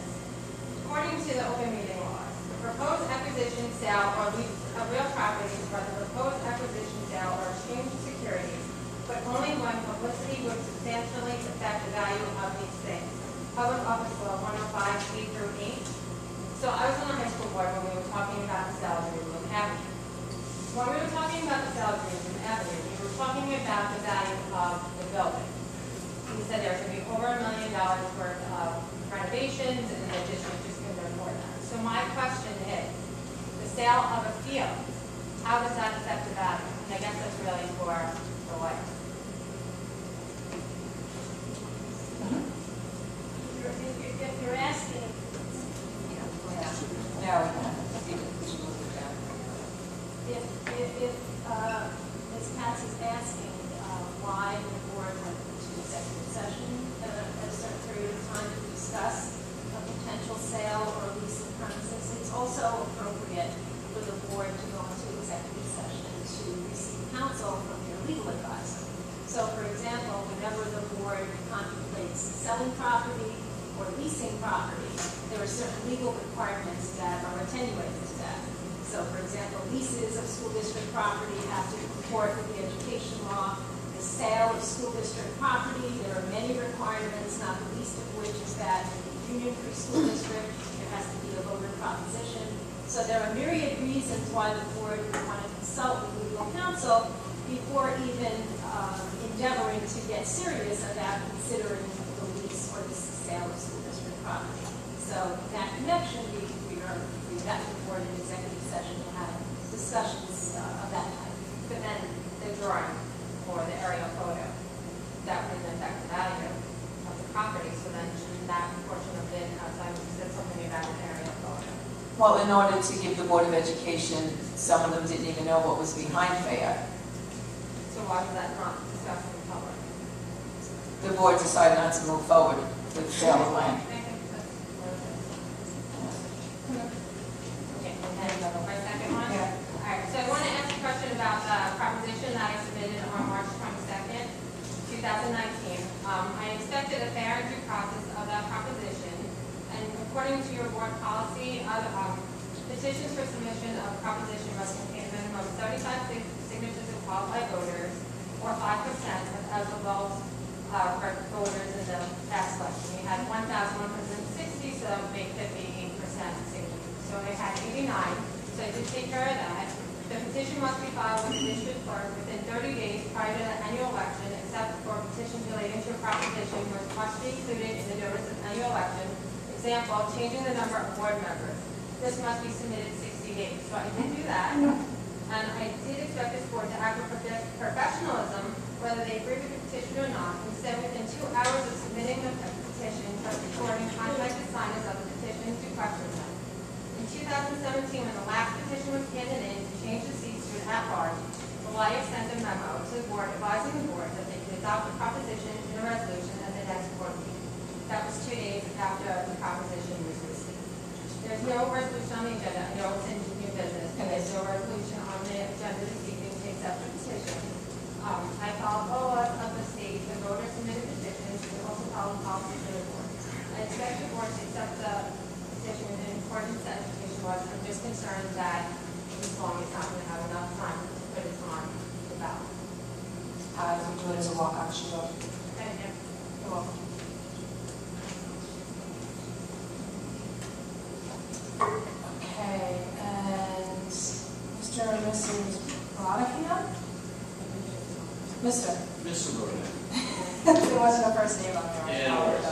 According to the open meeting laws, the proposed acquisition, sale, or lease of real property, or the proposed acquisition, sale, or exchange of securities, but only when publicity would substantially affect the value of these things. Public Office Law 105, 8 through 8. So I was on the high school board when we were talking about the sale agreement with Avenue. When we were talking about the sale agreement with Avenue, we were talking about the value of the building. We said there's going to be over $1 million worth of renovations, and the district just couldn't afford that. So my question is, the sale of a field, how does that affect the value? And I guess that's really for the lawyer. If you're asking, No, if Ms. Katz is asking why the board went into executive session at a certain period of time to discuss a potential sale or lease of premises, it's also appropriate for the board to go into executive session to receive counsel from your legal advisor. So, for example, whenever the board contemplates selling property or leasing property, there are certain legal requirements that are attenuated to that. So, for example, leases of school district property have to comport with the education law. The sale of school district property, there are many requirements, not the least of which is that in the Union Free School District, there has to be a voter proposition. So there are myriad reasons why the board would want to consult with legal counsel before even endeavoring to get serious about considering the lease or the sale of school district property. So in that connection, we got to the board in executive session to have discussions of that type. But then the drawing or the aerial photo, that would affect the value of the property, so then shouldn't that portion of it outside, you said something about an aerial photo? Well, in order to give the Board of Education, some of them didn't even know what was behind Fayette. So why was that not discussed in public? The board decided not to move forward with the sale of land. Okay, and then my second one? Yeah. All right, so I want to ask a question about the proposition that I submitted on March 22nd, 2019. I expected a fair and due process of that proposition, and according to your board policy, petitions for submission of proposition must contain a minimum of 75 signatures of qualified voters, or 5% of the votes voters in the past election. We had 1,160, so that would make 58% signatures. So I had 89, so I did take care of that. The petition must be filed with the district clerk within 30 days prior to the annual election, except for petitions relating to a proposition which must be included in the notice of annual election. Example, changing the number of board members. This must be submitted 60 days. So I did do that, and I did expect this board to act with professionalism, whether they agree with the petition or not. Instead, within 2 hours of submitting the petition, trustee Gordon contacted signers of the petition to question them. In 2017, when the last petition was handed in to change the seats to an at-large, the lawyer sent a memo to the board advising the board that they could adopt the proposition in a resolution at the next board meeting. That was 2 days after the proposition was received. There's no resolution on the agenda. I know it's in new business, and there's no resolution on the agenda this evening to accept the petition. I followed all of the state, the voters submitted petitions, and also followed policy for the board. I expect the board to accept the petition in accordance with that petition was. I'm just concerned that this long is not going to have enough time to put it on the ballot. We do it as a walk-on, she will. Thank you. You're welcome. Okay, and Mr. and Mrs. Brodigan? Mr. Mr. Gordon. There wasn't a first name on there, I Yeah, no worries.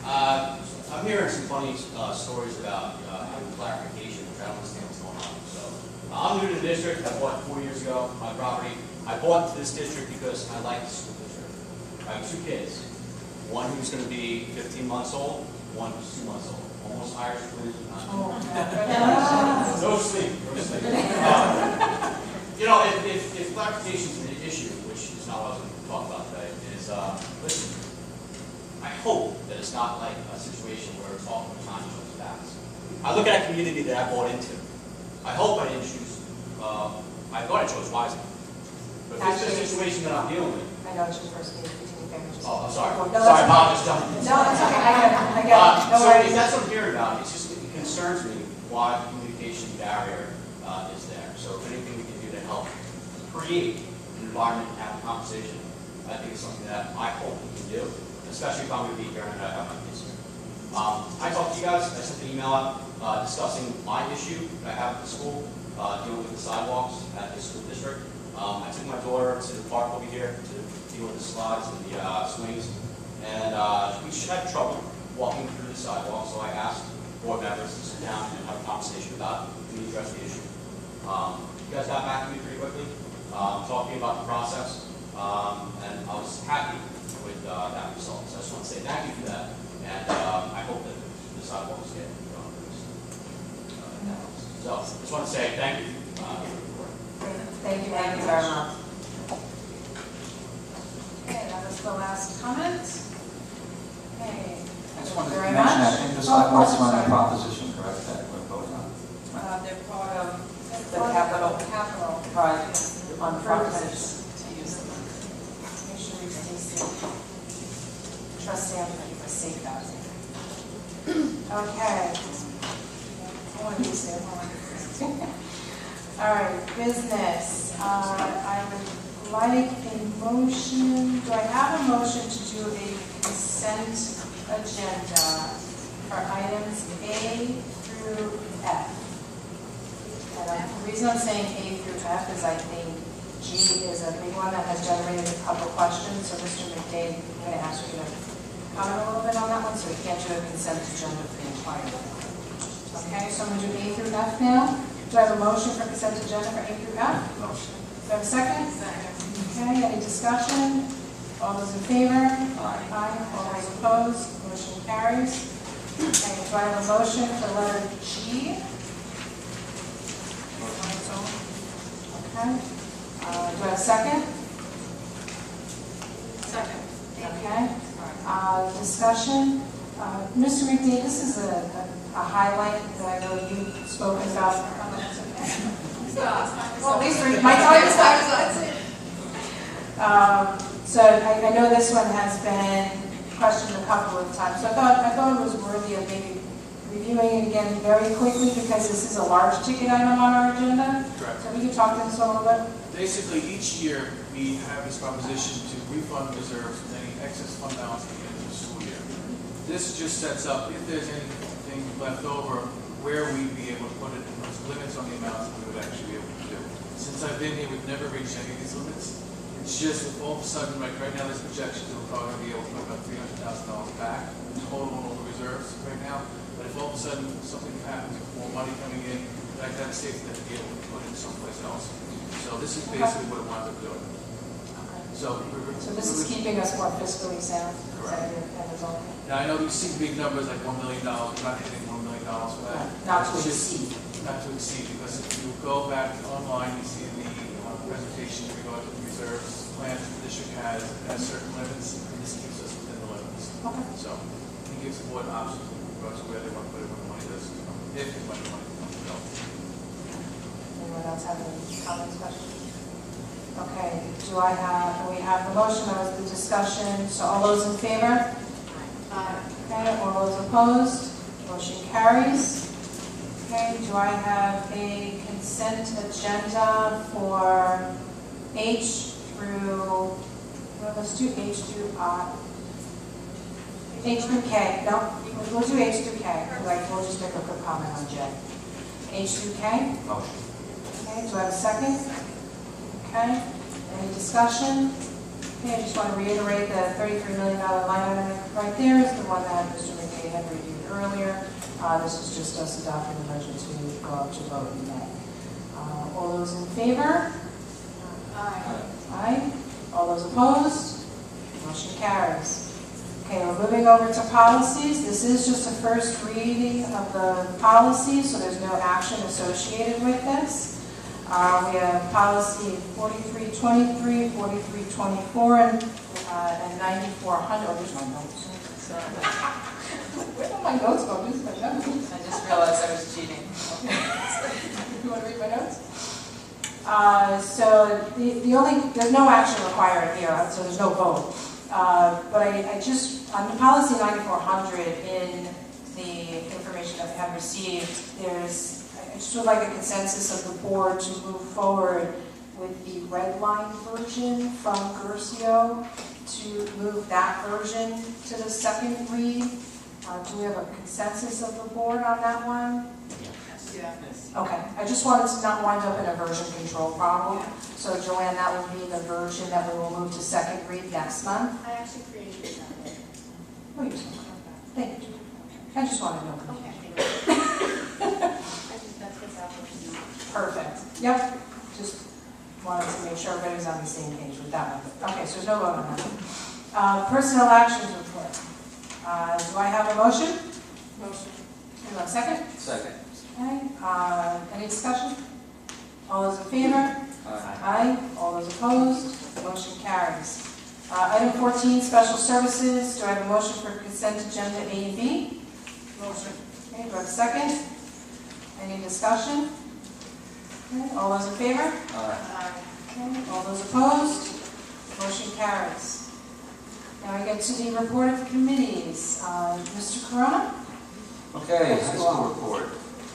apologize. I'm hearing some funny stories about having clarification, which I don't understand what's going on. So, I'm new to the district. I bought 4 years ago my property. I bought this district because I like the school district. I have 2 kids. One who's going to be 15 months old, one who's 2 months old. Almost Irish twins. Oh, yeah. No sleep, no sleep. You know, if clarification is an issue, which is not what I was going to talk about today, is, listen, I hope that it's not like a situation where it's all the time goes fast. I look at a community that I bought into. I hope I didn't choose, I thought I chose wisely. But if this is a situation that I'm dealing with, I know it's your first name, between families. oh, I'm sorry. No, Sorry, that's apologies, John. No, it's okay, I get it, no So worries. if that's what I'm hearing about, it's just, it concerns me why the communication barrier is there. So if anything we can do to help create an environment and have a conversation, I think it's something that I hope we can do, especially if I'm going to be here and I have my kids here. I talked to you guys, I sent an email out discussing my issue that I have at the school, dealing with the sidewalks at the school district. I took my daughter to the park over here to deal with the slides and the swings, and we should have trouble walking through the sidewalk, so I asked board members to sit down and have a conversation about it and address the issue. You guys got back to me pretty quickly, talking about the process, and I was happy with that result. So I just want to say thank you for that, and I hope that the sidewalks get done. So I just want to say thank you for the report. Thank you Thank you very much. Okay, that was the last comment. Okay. I just wanted to Very mention, much. I think the Oh, of course, sidewalks on sorry. the proposition, correct, that we're voting on. They're part of the capital Capital. project on proposition to use them. Make sure we stay safe. Trust Anthony for safe housing. Okay. I want to be safe. All right, business. I would like a motion, do I have a motion to do a consent agenda for items A through F? And the reason I'm saying A through F is I think G is a big one that has generated a couple questions. So Mr. McDade, I'm going to ask you to comment a little bit on that one, so we can't do a consent agenda for the entire one. Okay, so I'm going to do A through F now. Do I have a motion for consent agenda for A through F? Motion. Do I have a second? Second. Okay, any discussion? All those in favor? Aye. All those opposed? Motion carries. Okay, do I have a motion for letter G? Okay. Do I have a second? Second. Okay. Discussion. Mr. McDade, this is a highlight that I know you've spoken about. Well, at least my time is up. So I know this one has been questioned a couple of times. So I thought it was worthy of maybe reviewing it again very quickly because this is a large ticket item on our agenda. Correct. So we can talk to this a little bit. Basically, each year, we have this proposition to refund reserves with any excess fund balance at the end of the school year. This just sets up, if there's anything left over, where we'd be able to put it, and there's limits on the amounts that we would actually be able to do. Since I've been here, we've never reached any of these limits. It's just, if all of a sudden, like right now, there's projections that we're probably going to be able to put about $300,000 back total on all the reserves right now. But if all of a sudden something happens with more money coming in, that kind of states that to be able to put it someplace else. So this is basically what it winds up doing. So this is keeping us more fiscally sound. Correct. Now, I know you see big numbers like $1 million, we're not hitting $1 million for that. Not to It's just- exceed. Not to exceed, because if you go back online, you see the presentation in regard to the reserves plans the district has certain limits, and this keeps us within the limits. Okay. So it gives the board options in regards to where they want to put it when the money does come, if and when the money comes to go. Anyone else have any comments, questions? Okay, we have the motion, that was the discussion, so all those in favor? Okay, all those opposed? Motion carries. Okay, do I have a consent agenda for H through, well, let's do H through K, no, we'll do H through K, like, we'll just make a quick comment on J. H through K? Motion. Okay, do I have a second? Okay, any discussion? Okay, I just want to reiterate that $33 million line item right there is the one that Mr. McKay had reviewed earlier. This is just us adopting the budget to go out to vote in May. All those in favor? Aye. Aye. All those opposed? Motion carries. Okay, we're moving over to policies. This is just a first reading of the policies, so there's no action associated with this. We have policy 4323, 4324, and 9400. Oh, there's my notes. Sorry. Where did my notes go? Where's my notes? I just realized I was cheating. You want to read my notes? So there's no action required here, so there's no vote. But I just, on the policy 9400, in the information that we have received, I just would like a consensus of the board to move forward with the red line version from Gercio, to move that version to the second read. Do we have a consensus of the board on that one? Yes. Okay, I just wanted to not wind up in a version control problem. So Joanne, that will be the version that we will move to second read next month. I actually created that. Oh, you're so kind. Thank you. I just wanted to know. Okay. I think that's what's out there. Perfect. Yep. Just wanted to make sure everybody's on the same page with that one. Okay, so there's no vote on that one. Personnel actions report. Do I have a motion? Motion. Do I have a second? Second. Okay. Any discussion? All those in favor? Aye. All those opposed? Motion carries. Item 14, special services. Do I have a motion for consent agenda A and B? Motion. Okay, do I have a second? Any discussion? Okay, all those in favor? Okay, all those opposed? Motion carries. Now I get to the report of committees. Mr. Corona? Okay, high school report.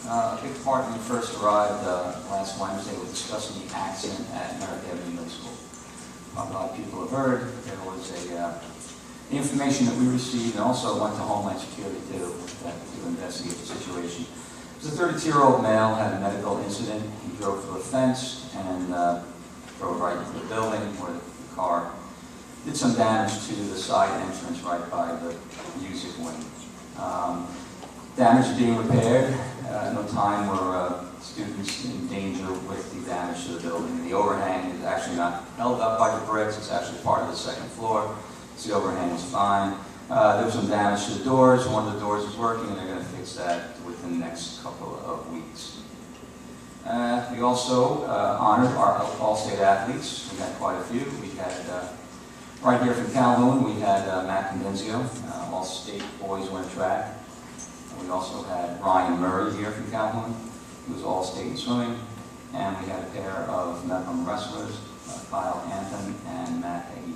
A big part when we first arrived last Wednesday was discussing the accident at Merrick Avenue Middle School. A lot of people have heard. There was the information that we received, and also went to Homeland Security to investigate the situation. It was a 32-year-old male, had a medical incident. He drove through a fence and drove right into the building where the car did some damage to the side entrance right by the music wing. Damage is being repaired. No time were students in danger with the damage to the building. The overhang is actually not held up by the bricks. It's actually part of the second floor. So the overhang is fine. There was some damage to the doors. One of the doors is working, and they're going to fix that within the next couple of weeks. We also honored our all-state athletes. We had quite a few. We had, right here from Calhoun, we had Matt Condenzio, all-state boys went track. We also had Ryan Murray here from Calhoun, who was all-state in swimming. And we had a pair of Metcalf wrestlers, Kyle Anthony and Matt Hagee.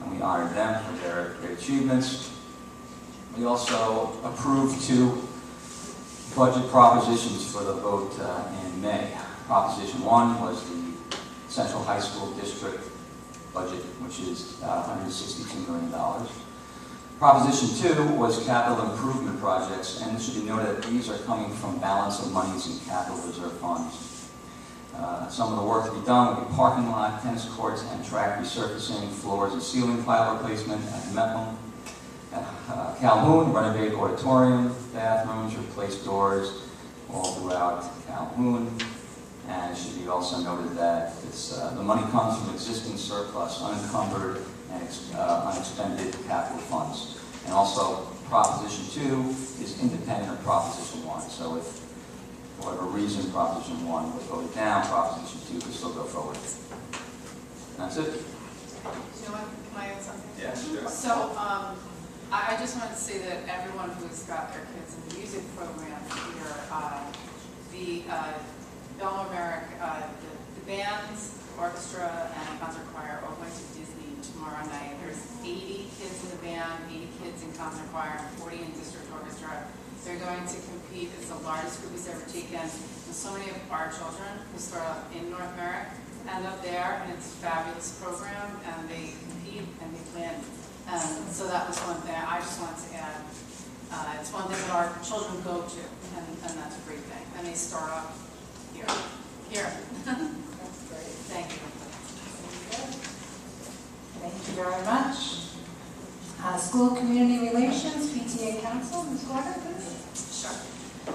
And we honored them for their great achievements. We also approved 2 budget propositions for the vote in May. Proposition 1 was the Central High School District budget, which is $162 million. Proposition 2 was capital improvement projects, and it should be noted that these are coming from balance of monies in capital reserve funds. Some of the work to be done will be parking lot, tennis courts, and track resurfacing, floors and ceiling tile replacement at Metcalf. At Calhoun, renovate auditorium, bathrooms, replace doors all throughout Calhoun. And it should be also noted that the money comes from existing surplus, unencumbered, and unexpended capital funds. And also, Proposition 2 is independent of Proposition 1. So if, for whatever reason, Proposition 1 was voted down, Proposition 2 could still go forward. That's it. You know what, can I add something? Yeah, sure. So, I just wanted to say that everyone who's got their kids in the music program here, the Belmar Merrick, the bands, orchestra, and concert choir are going to Disney tomorrow night. There's 80 kids in the band, 80 kids in concert choir, and 40 in district orchestra. They're going to compete. It's the largest group he's ever taken. And so many of our children who start up in North Merrick end up there, and it's a fabulous program, and they compete and they win. So that was one thing I just wanted to add. It's one thing that our children go to, and that's a great thing. And they start off here. That's great. Thank you. Thank you very much. School Community Relations, PTA Council, Ms. Gordon, please. Sure.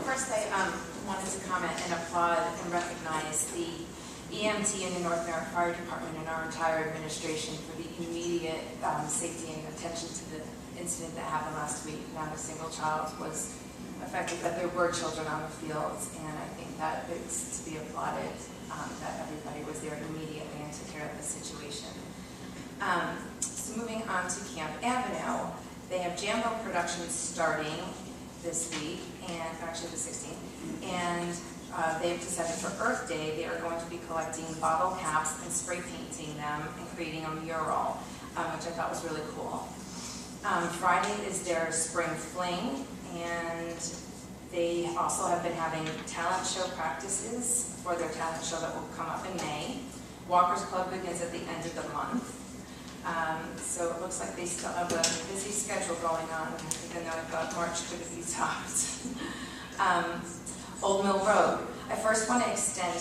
First, I wanted to comment and applaud and recognize the EMT and the North Merrick Fire Department and our entire administration for the immediate safety and attention to the incident that happened last week. Not a single child was affected, but there were children on the fields, and I think that it's to be applauded that everybody was there immediately and took care of the situation. So moving on to Camp Avenue, they have Jambo production starting this week, and actually the 16th, and they've decided for Earth Day they are going to be collecting bottle caps and spray painting them and creating a mural, which I thought was really cool. Friday is their spring fling, and they also have been having talent show practices for their talent show that will come up in May. Walker's Club begins at the end of the month. So it looks like they still have a busy schedule going on, even though I thought March could be stopped. Old Mill Road. I first want to extend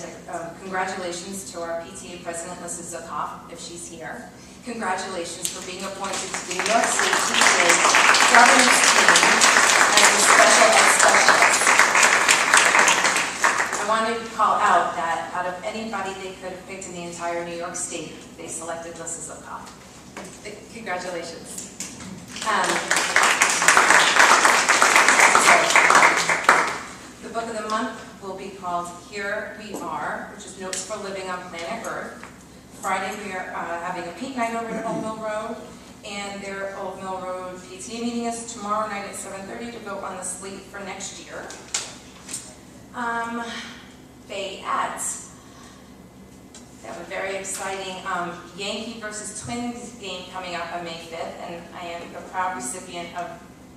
congratulations to our PTA President, Mrs. Zukoff, if she's here. Congratulations for being appointed to the New York State PTA Governance Team as a special ed specialist. I wanted to call out that out of anybody they could have picked in the entire New York State, they selected Mrs. Zukoff. Congratulations. The book of the month will be called Here We Are, which is Notes for Living on Planet Earth. Friday, we are having a paint night over at Old Mill Road, and their Old Mill Road PTA meeting is tomorrow night at 7:30 to vote on the slate for next year. They have a very exciting Yankee versus Twins game coming up on May 5th, and I am a proud recipient of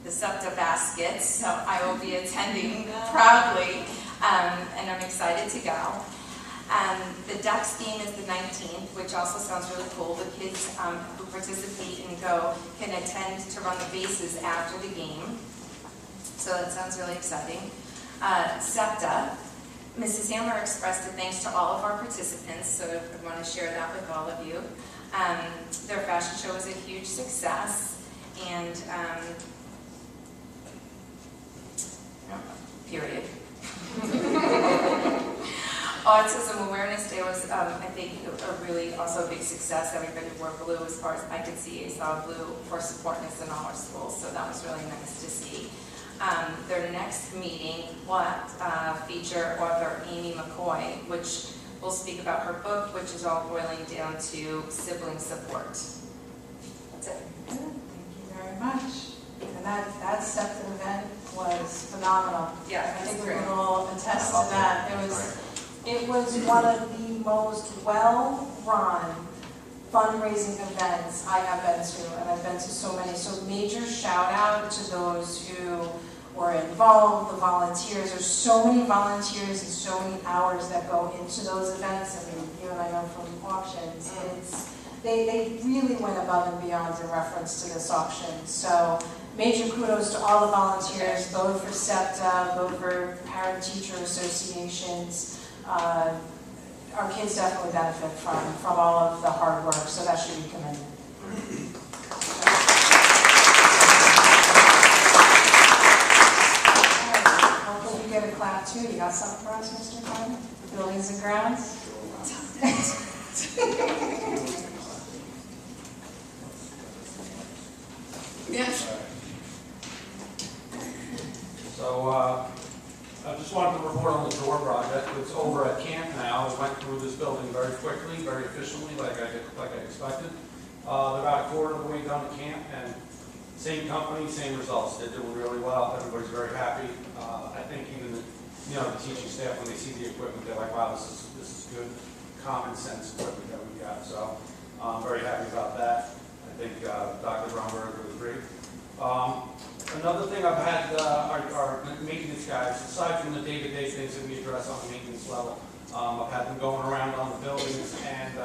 the SEPTA baskets, so I will be attending proudly, and I'm excited to go. The Ducks game is the 19th, which also sounds really cool. The kids who participate and go can attend to run the bases after the game, so that sounds really exciting. SEPTA. Mrs. Handler expressed her thanks to all of our participants, so I want to share that with all of you. Their fashion show was a huge success, and period. Autism Awareness Day was, I think, a really also a big success. Everybody wore blue, as far as I could see. I saw blue for supportness in all our schools, so that was really nice to see. Their next meeting will feature author Amy McCoy, which will speak about her book, which is all boiling down to sibling support. That's it. Thank you very much. And that SEPTA event was phenomenal. Yeah, I think we can all attest to that. It was one of the most well-run fundraising events I have been to, and I've been to so many. So major shout out to those who were involved, the volunteers. There's so many volunteers and so many hours that go into those events. I mean, you and I know from auctions. They really went above and beyond in reference to this auction. So major kudos to all the volunteers, both for SEPTA, both for parent-teacher associations. Our kids definitely benefit from all of the hard work, so that should be commended. Hopefully you get a clap too. You got something for us, Mr. Klein? Buildings and grounds? Yes. So, I just wanted to report on the door project. It's over at camp now. We went through this building very quickly, very efficiently, like I expected. They're about a quarter of the way done at camp, and same company, same results. They're doing really well. Everybody's very happy. I think even the teaching staff, when they see the equipment, they're like, wow, this is good, common sense equipment that we got. So I'm very happy about that. I think Dr. Bromberg would agree. Another thing I've had our maintenance guys, aside from the day-to-day things that we address on the maintenance level, I've had them going around on the buildings and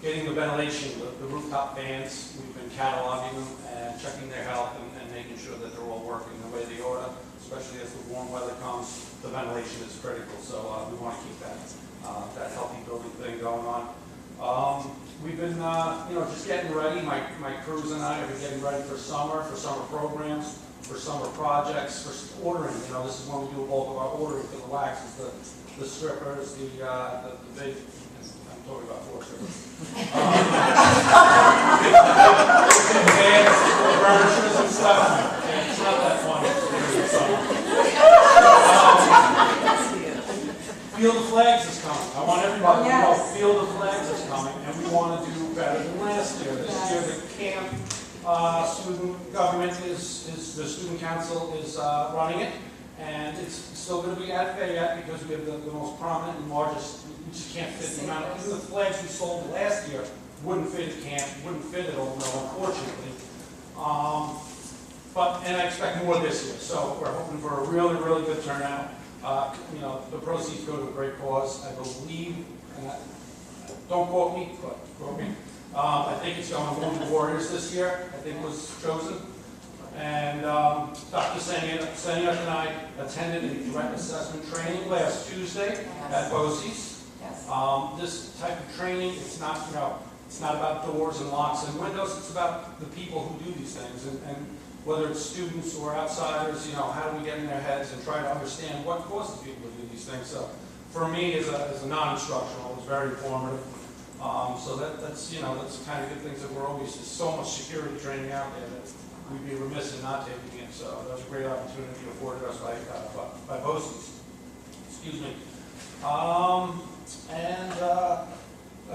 getting the ventilation, the rooftop fans. We've been cataloging them and checking their health and making sure that they're all working the way they ought to, especially as the warm weather comes. The ventilation is critical, so we want to keep that healthy building thing going on. We've been, just getting ready. My crews and I have been getting ready for summer programs, for summer projects, for ordering. This is when we do a bulk of our ordering for the waxes, the strippers, the big. I'm talking about floor strippers. The furnitures and stuff. It's not that fun. Field of Flags is coming. I want everybody to know Field of Flags is coming, and we want to do better than last year. This year, the camp student government the student council is running it, and it's still going to be at Fayette because we have the most prominent and largest. We just can't fit the amount of the flags we sold last year wouldn't fit at camp, wouldn't fit at Old Mill, unfortunately. And I expect more this year, so we're hoping for a really, really good turnout. The proceeds go to a great cause. I believe, don't quote me, but quote me. I think it's going to Wounded Warriors this year, I think was chosen. And Dr. Seniak and I attended a threat assessment training last Tuesday at BOCES. This type of training, it's not about doors and locks and windows, it's about the people who do these things. And whether it's students or outsiders, how do we get in their heads and try to understand what causes people to do these things. So for me, as a non-instructional, it was very informative. So that's the kind of good things that we're always, there's so much security training out there that we'd be remiss in not taking it. So that was a great opportunity afforded us by BOCES. Excuse me. I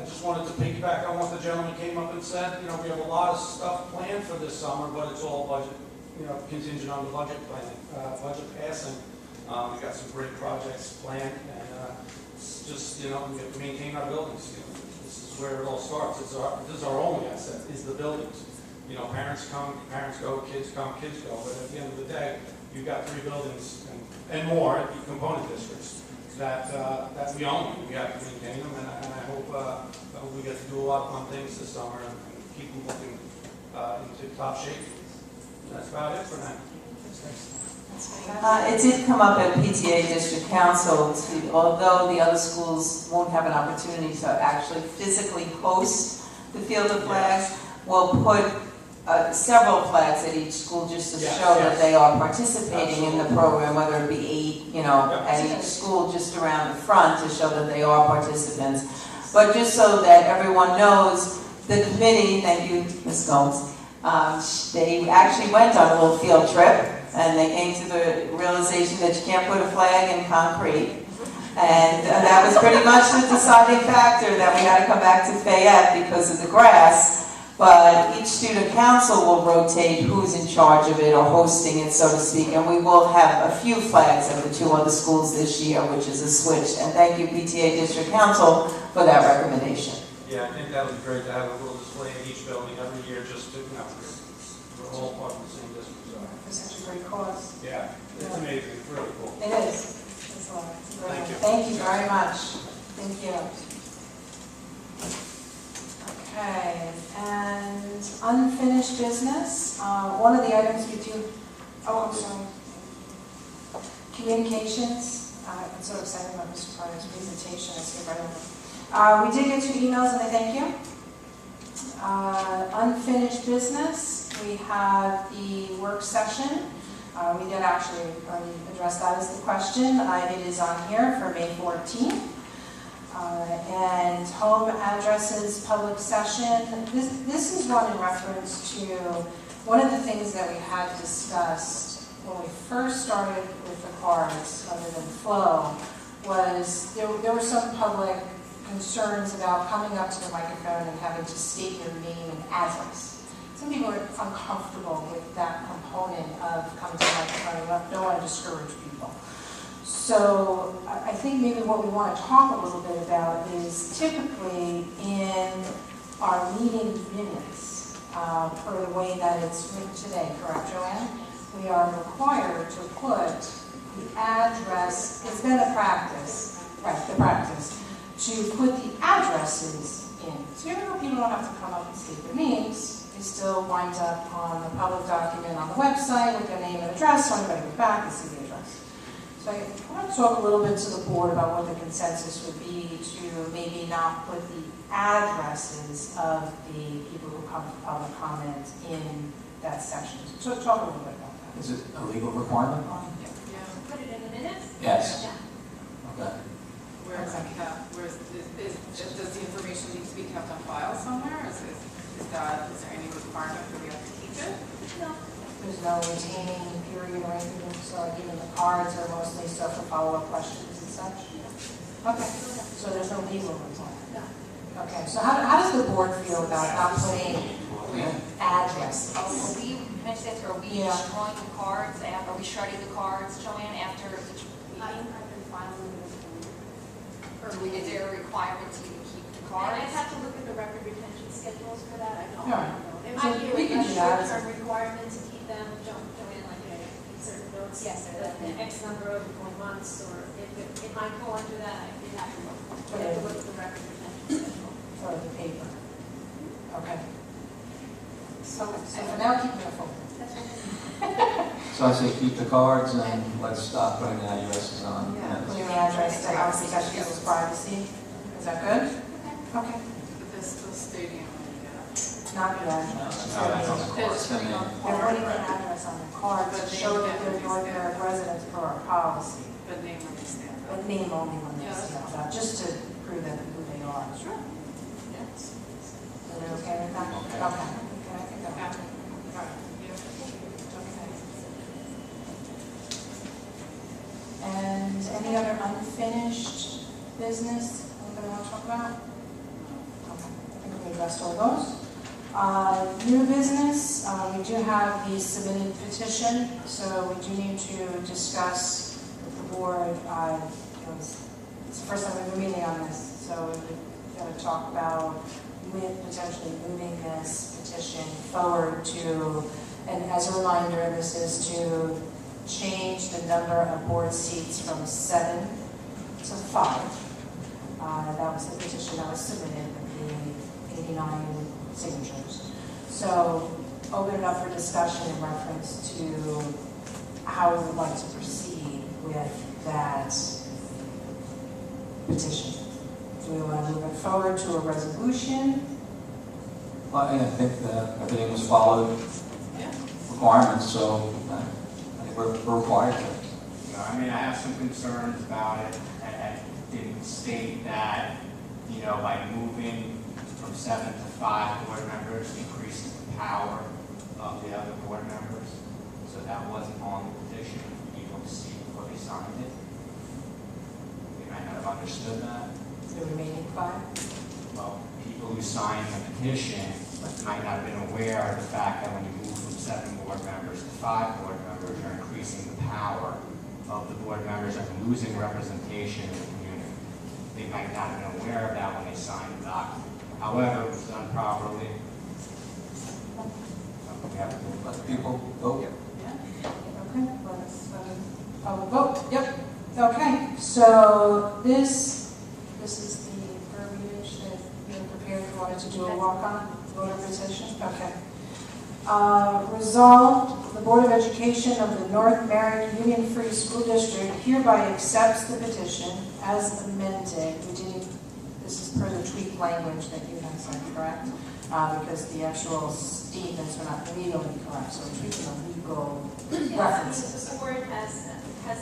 just wanted to piggyback on what the gentleman came up and said. You know, we have a lot of stuff planned for this summer, but it's all budget, you know, contingent on the budget planning, budget passing. We got some great projects planned, and it's just, you know, we have to maintain our buildings. You know, this is where it all starts. This is our only asset, is the buildings. You know, parents come, parents go, kids come, kids go. But at the end of the day, you've got 3 buildings and more at the component districts that we own. We have to maintain them, and I hope we get to do a lot of fun things this summer and keep them looking into top shape. That's about it for now. It did come up at PTA District Council, although the other schools won't have an opportunity to actually physically host the Field of Flags, we'll put several flags at each school just to show that they are participating in the program, whether it be 8, you know, at each school just around the front to show that they are participants. But just so that everyone knows, the committee, thank you, Ms. Gomes, they actually went on a little field trip, and they came to the realization that you can't put a flag in concrete. And that was pretty much the deciding factor that we had to come back to Fayette because of the grass. But each student council will rotate who's in charge of it or hosting it, so to speak. And we will have a few flags at the 2 other schools this year, which is a switch. And thank you, PTA District Council, for that recommendation. Yeah, I think that would be great to have a little display at each building every year, just to, you know, we're all part of the same district. So. For such a great cause. Yeah, it's amazing. It's really cool. It is. It's a lot. Thank you. Thank you very much. Thank you. Okay, and unfinished business. One of the items we do, I'm sorry. Communications. I'm so excited about Mr. Carter's presentation. I skipped right over. We did get 2 emails, and I thank you. Unfinished business. We have the work session. We did actually already address that as the question. It is on here for May 14th. And home addresses, public session. This is one in reference to one of the things that we had discussed when we first started with the cards, other than flow, was there were some public concerns about coming up to the microphone and having to state your name and address. Some people are uncomfortable with that component of coming to the microphone and don't want to discourage people. So I think maybe what we want to talk a little bit about is typically in our meeting minutes, for the way that it's written today, correct, Joanne? We are required to put the address, it's been a practice, right, the practice, to put the addresses in. So even though people don't have to come up and state their names, it still winds up on the public document on the website with their name and address, so anybody goes back and see the address. So I want to talk a little bit to the board about what the consensus would be to maybe not put the addresses of the people who come to public comment in that section. So talk a little bit about that. Is it a legal requirement? Yeah. Put it in the minutes? Yes. Yeah. Okay. Where is it kept? Does the information need to be kept on file somewhere? Is there any requirement that we have to keep it? No. There's no retaining period or anything, so even the cards are mostly stuff for follow-up questions and such? Okay, so there's no legal requirement? No. Okay, so how does the board feel about not putting addresses? Are we, are we destroying the cards, are we shredding the cards, Joanne, after the meeting? I've been filing them. Or is there a requirement to keep the And cards? I'd have to look at the record retention schedules for that. I don't All right. know. It So might we be can a do that. short-term requirement to keep them, don't in like a certain notes. Yes, But the X number of months, or if it might go under that, I'd have to look. I'd have to look at the record retention schedule. For the paper? Okay. So for now, keep it full. That's right. So I say keep the cards and let's stop putting the addresses on. Yeah, putting the address to help protect people's privacy. Is that good? Okay. The Bristol Stadium. Not the address. They're putting the address on the cards to show that they're North American residents per our policy. But name when they stand up. But name only when they Yeah, that's stand up, just to prove that who they are. Sure. Yes. So they're okay with that? Okay. Okay. Okay, I think that. Right. Yeah. Okay. And any other unfinished business, anybody want to talk about? Okay, I think we addressed all those. New business, we do have the submitted petition, so we do need to discuss with the board. It's the first time we've been meeting on this, so we've got to talk about potentially moving this petition forward to, and as a reminder, this is to change the number of board seats from 7 to 5. That was the petition that was submitted with the 89 signatures. So open it up for discussion in reference to how we would like to proceed with that petition. Do we want to move it forward to a resolution? Well, I think that everything was followed requirements, so I think we're required to. You know, I mean, I have some concerns about it, and didn't state that, you know, by moving from 7 to 5 board members increases the power of the other board members. So that wasn't on the petition. You don't see before they signed it. They might not have understood that. The remaining 5? Well, people who signed the petition might not have been aware of the fact that when you move from 7 board members to 5 board members, you're increasing the power of the board members and losing representation in the community. They might not have been aware of that when they signed the document. However, it was done properly. So we have to Let the people vote. Okay, let's vote. Yep. Okay, so this is the verbiage that you prepared. You wanted to do a walk-on voter petition? Okay. Resolved, the Board of Education of the North Merrick Union Free School District hereby accepts the petition as amended. This is per the tweak language that you had said, correct? Because the actual statements are not legally correct, so we're tweaking the legal references. The board has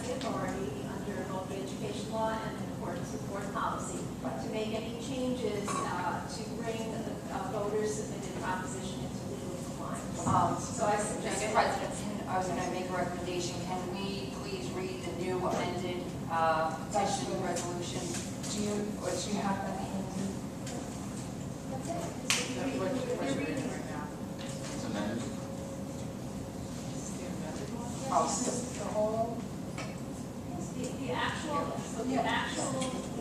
the authority under both the education law and in accordance with board policy to make any changes to bring the voters submitted proposition into legal compliance. So I suggest. Mr. President, I was going to make a recommendation. Can we please read the new amended petition resolution? Do you have that handy? It's amended. Oh, the whole? The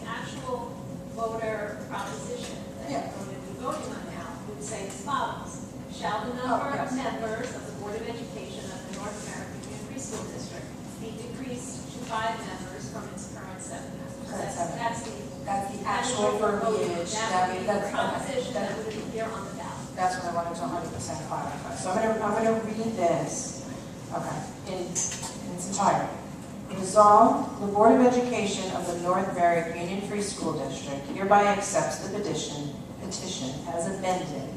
actual voter proposition that Yeah. we're going to be voting on now would say as follows. Shall the number of members of the Board of Education of the North American Union Free School District be decreased to 5 members from its current 7 members? Current 7. That's the actual verbiage. That would be the proposition that would appear on the ballot. That's what I wanted to 100% clarify. So I'm going to read this, okay, in its entirety. Resolved, the Board of Education of the North Merrick Union Free School District hereby accepts the petition as amended,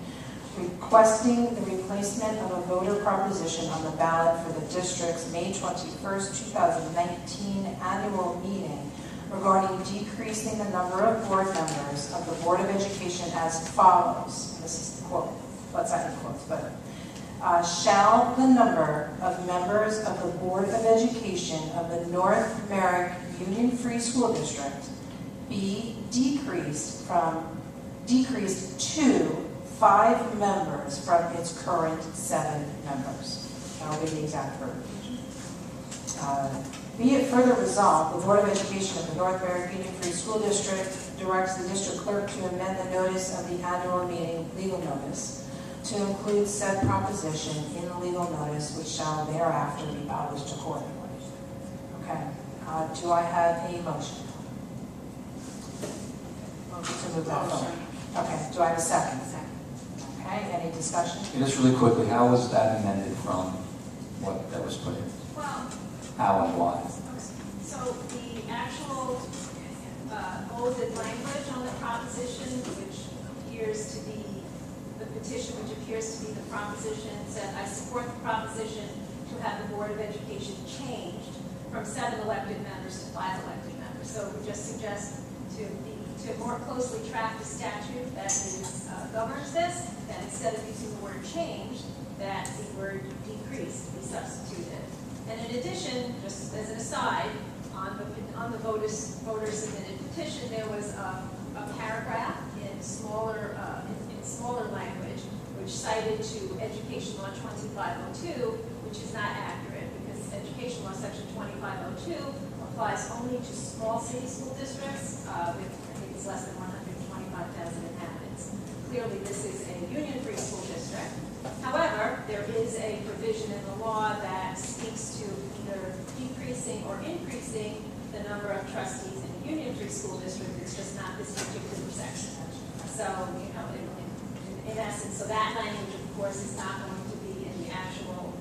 requesting the replacement of a voter proposition on the ballot for the district's May 21st, 2019 annual meeting regarding decreasing the number of board members of the Board of Education as follows. This is the quote. Let's not in quotes, but shall the number of members of the Board of Education of the North Merrick Union Free School District be decreased to 5 members from its current 7 members. That will be the exact verbiage. Be it further resolved, the Board of Education of the North Merrick Union Free School District directs the district clerk to amend the notice of the annual meeting legal notice to include said proposition in the legal notice, which shall thereafter be published accordingly. Okay. Do I have a motion? Motion to move that forward. Okay. Do I have a second? Okay. Any discussion? Just really quickly, how was that amended from what that was put in? Well, How and why? so the actual bolded language on the proposition, which appears to be the petition, which appears to be the proposition, said, I support the proposition to have the Board of Education changed from 7 elected members to 5 elected members. So we just suggest to more closely track the statute that governs this, that instead of using the word changed, that the word decreased be substituted. And in addition, just as an aside, on the voter submitted petition, there was a paragraph in smaller language, which cited to Education Law 2502, which is not accurate, because Education Law Section 2502 applies only to small city school districts with, I think it's less than 125,000 inhabitants. Clearly, this is a union-free school district. However, there is a provision in the law that speaks to either decreasing or increasing the number of trustees in a union-free school district. It's just not this particular section. So, you know, in essence, so that language, of course, is not going to be in the actual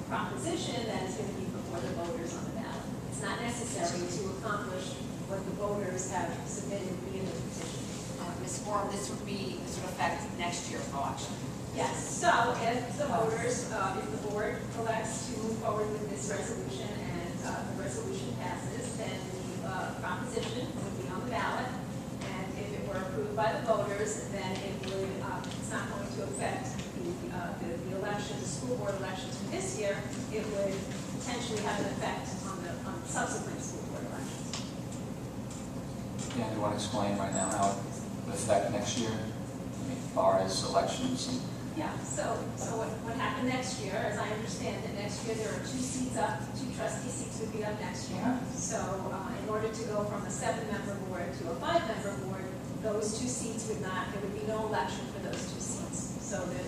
proposition that is going to be before the voters on the ballot. It's not necessary to accomplish what the voters have submitted via the petition. Ms. Moore, this would affect next year's election. Yes, so if the voters, if the board elects to move forward with this resolution and the resolution passes, then the proposition would be on the ballot. And if it were approved by the voters, then it would, it's not going to affect the election, the school board elections for this year. It would potentially have an effect on the subsequent school board elections. Yeah, do you want to explain right now how it will affect next year? I mean, as far as elections and... Yeah, so what happened next year, as I understand it, next year there are 2 seats up, 2 trustee seats would be up next year. So in order to go from a 7-member board to a 5-member board, those 2 seats would not, there would be no election for those 2 seats. So the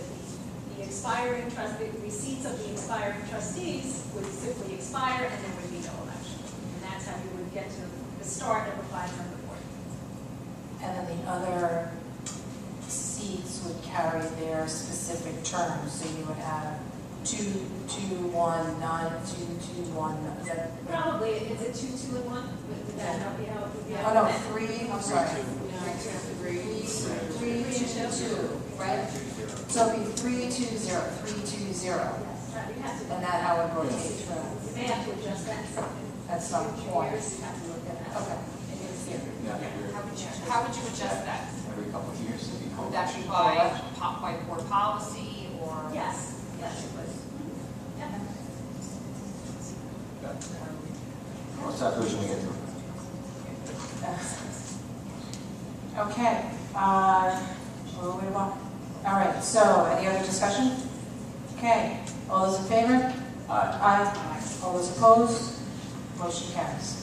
expiring the seats of the expiring trustees would simply expire and there would be no election. And that's how you would get to the start of a 5-member board. And then the other seats would carry their specific terms, so you would have 2, 2, 1, 9, 2, 2, 1. Is that Probably, is it 2, 2, and 1? Would that help you out? oh no, 3. I'm sorry. 3, 2, 2, Right. So it'd be 3, 2, 0, 3, 2, 0, Yes, right, you have to. and that how it rotates. You may have to adjust that. At some point. Years, you have to look at that. Okay. It is here. Yeah, How would you adjust that? every couple of years it'd be Would called. that be by board policy or? Yes, yes, it was. Yeah. What's that version we get to? Okay, what do we want? All right, so any other discussion? Okay, all those in favor? Aye. All those opposed? Motion carries.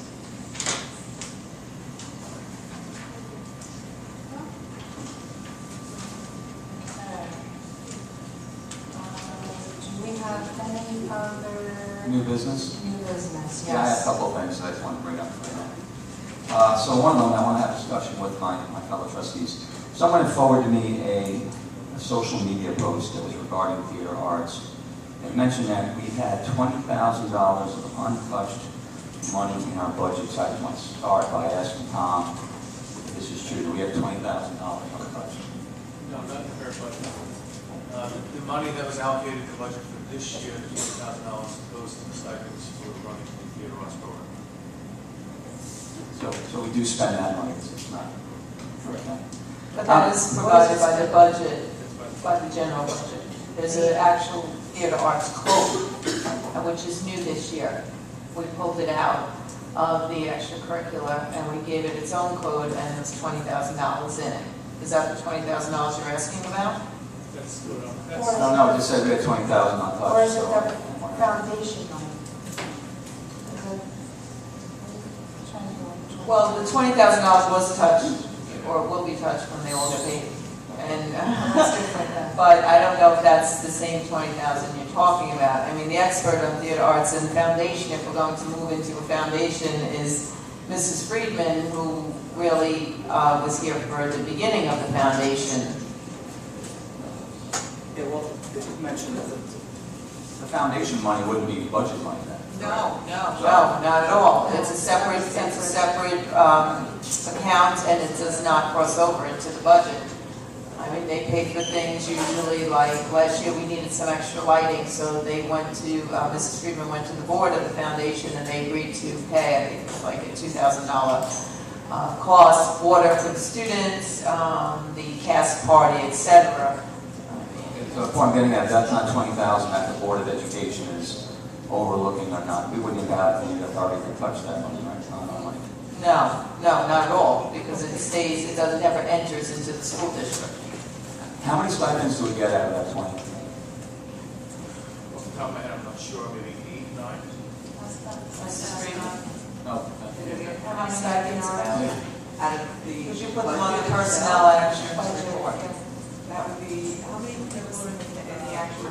Okay. Do we have any other New business? new business? Yeah, I have a Yes. couple of things that I just want to bring up right now. So one of them, I want to have a discussion with my fellow trustees. Someone had forwarded me a social media post that was regarding theater arts. It mentioned that we've had $20,000 of untouched money in our budget. So I just want to start by asking Tom if this is true. Do we have $20,000 untouched? No, not the fair budget. The money that was allocated to the budget for this year, the $20,000, goes to the stipends for running the theater arts program. So we do spend that money. It's not. Okay. But that is provided by the budget, by the general budget. There's an actual theater arts code, which is new this year. We pulled it out of the extracurricular and we gave it its own code and it's $20,000 in it. Is that the $20,000 you're asking about? That's good. No, it just said we had 20,000 untouched. Or is it so- the foundation money? Well, the $20,000 was touched, or will be touched when they all get paid. And, but I don't know if that's the same 20,000 you're talking about. I mean, the expert on theater arts and foundation, if we're going to move into a foundation, is Mrs. Friedman, who really was here for the beginning of the foundation. Yeah, well, it mentioned that the foundation money wouldn't be budget money then. No, not at all. It's a separate account, and it does not cross over into the budget. I mean, they pay for things usually, like last year we needed some extra lighting, so they went to, Mrs. Friedman went to the board of the foundation and they agreed to pay, I think it was like a $2,000 cost, water for the students, the cast party, etc. So the point I'm getting at, that's not 20,000 that the Board of Education is overlooking or not. We wouldn't even have the authority to touch that money, right? It's not our money. No, not at all, because it stays, it doesn't, never enters into the school district. How many stipends do we get out of that 20? Off the top of my head, I'm not sure, maybe 8, 9? Mrs. Freeman? No. How many stipends out of the? Could you put them on the personnel actions report? That would be, how many people in the actual,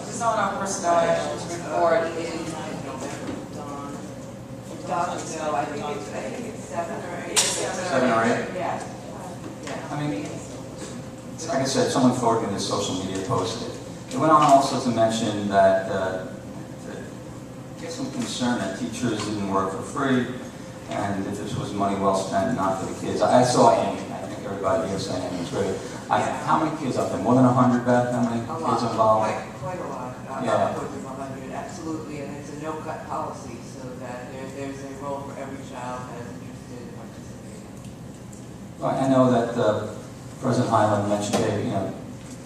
It's on our personnel actions report. So I think it's 7 or 8. 7 or 8? Yeah. I mean, like I said, someone forwarded me this social media post. It went on also to mention that, get some concern that teachers didn't work for free, and if this was money well spent, not for the kids. I saw Amy. I think everybody here said Amy was great. How many kids up there? More than 100, Beth? How many kids involved? Quite a lot. Yeah. Upwards of 100, absolutely, and it's a no-cut policy, so that there's a role for every child that is interested in participating. Well, I know that President Highland mentioned, hey,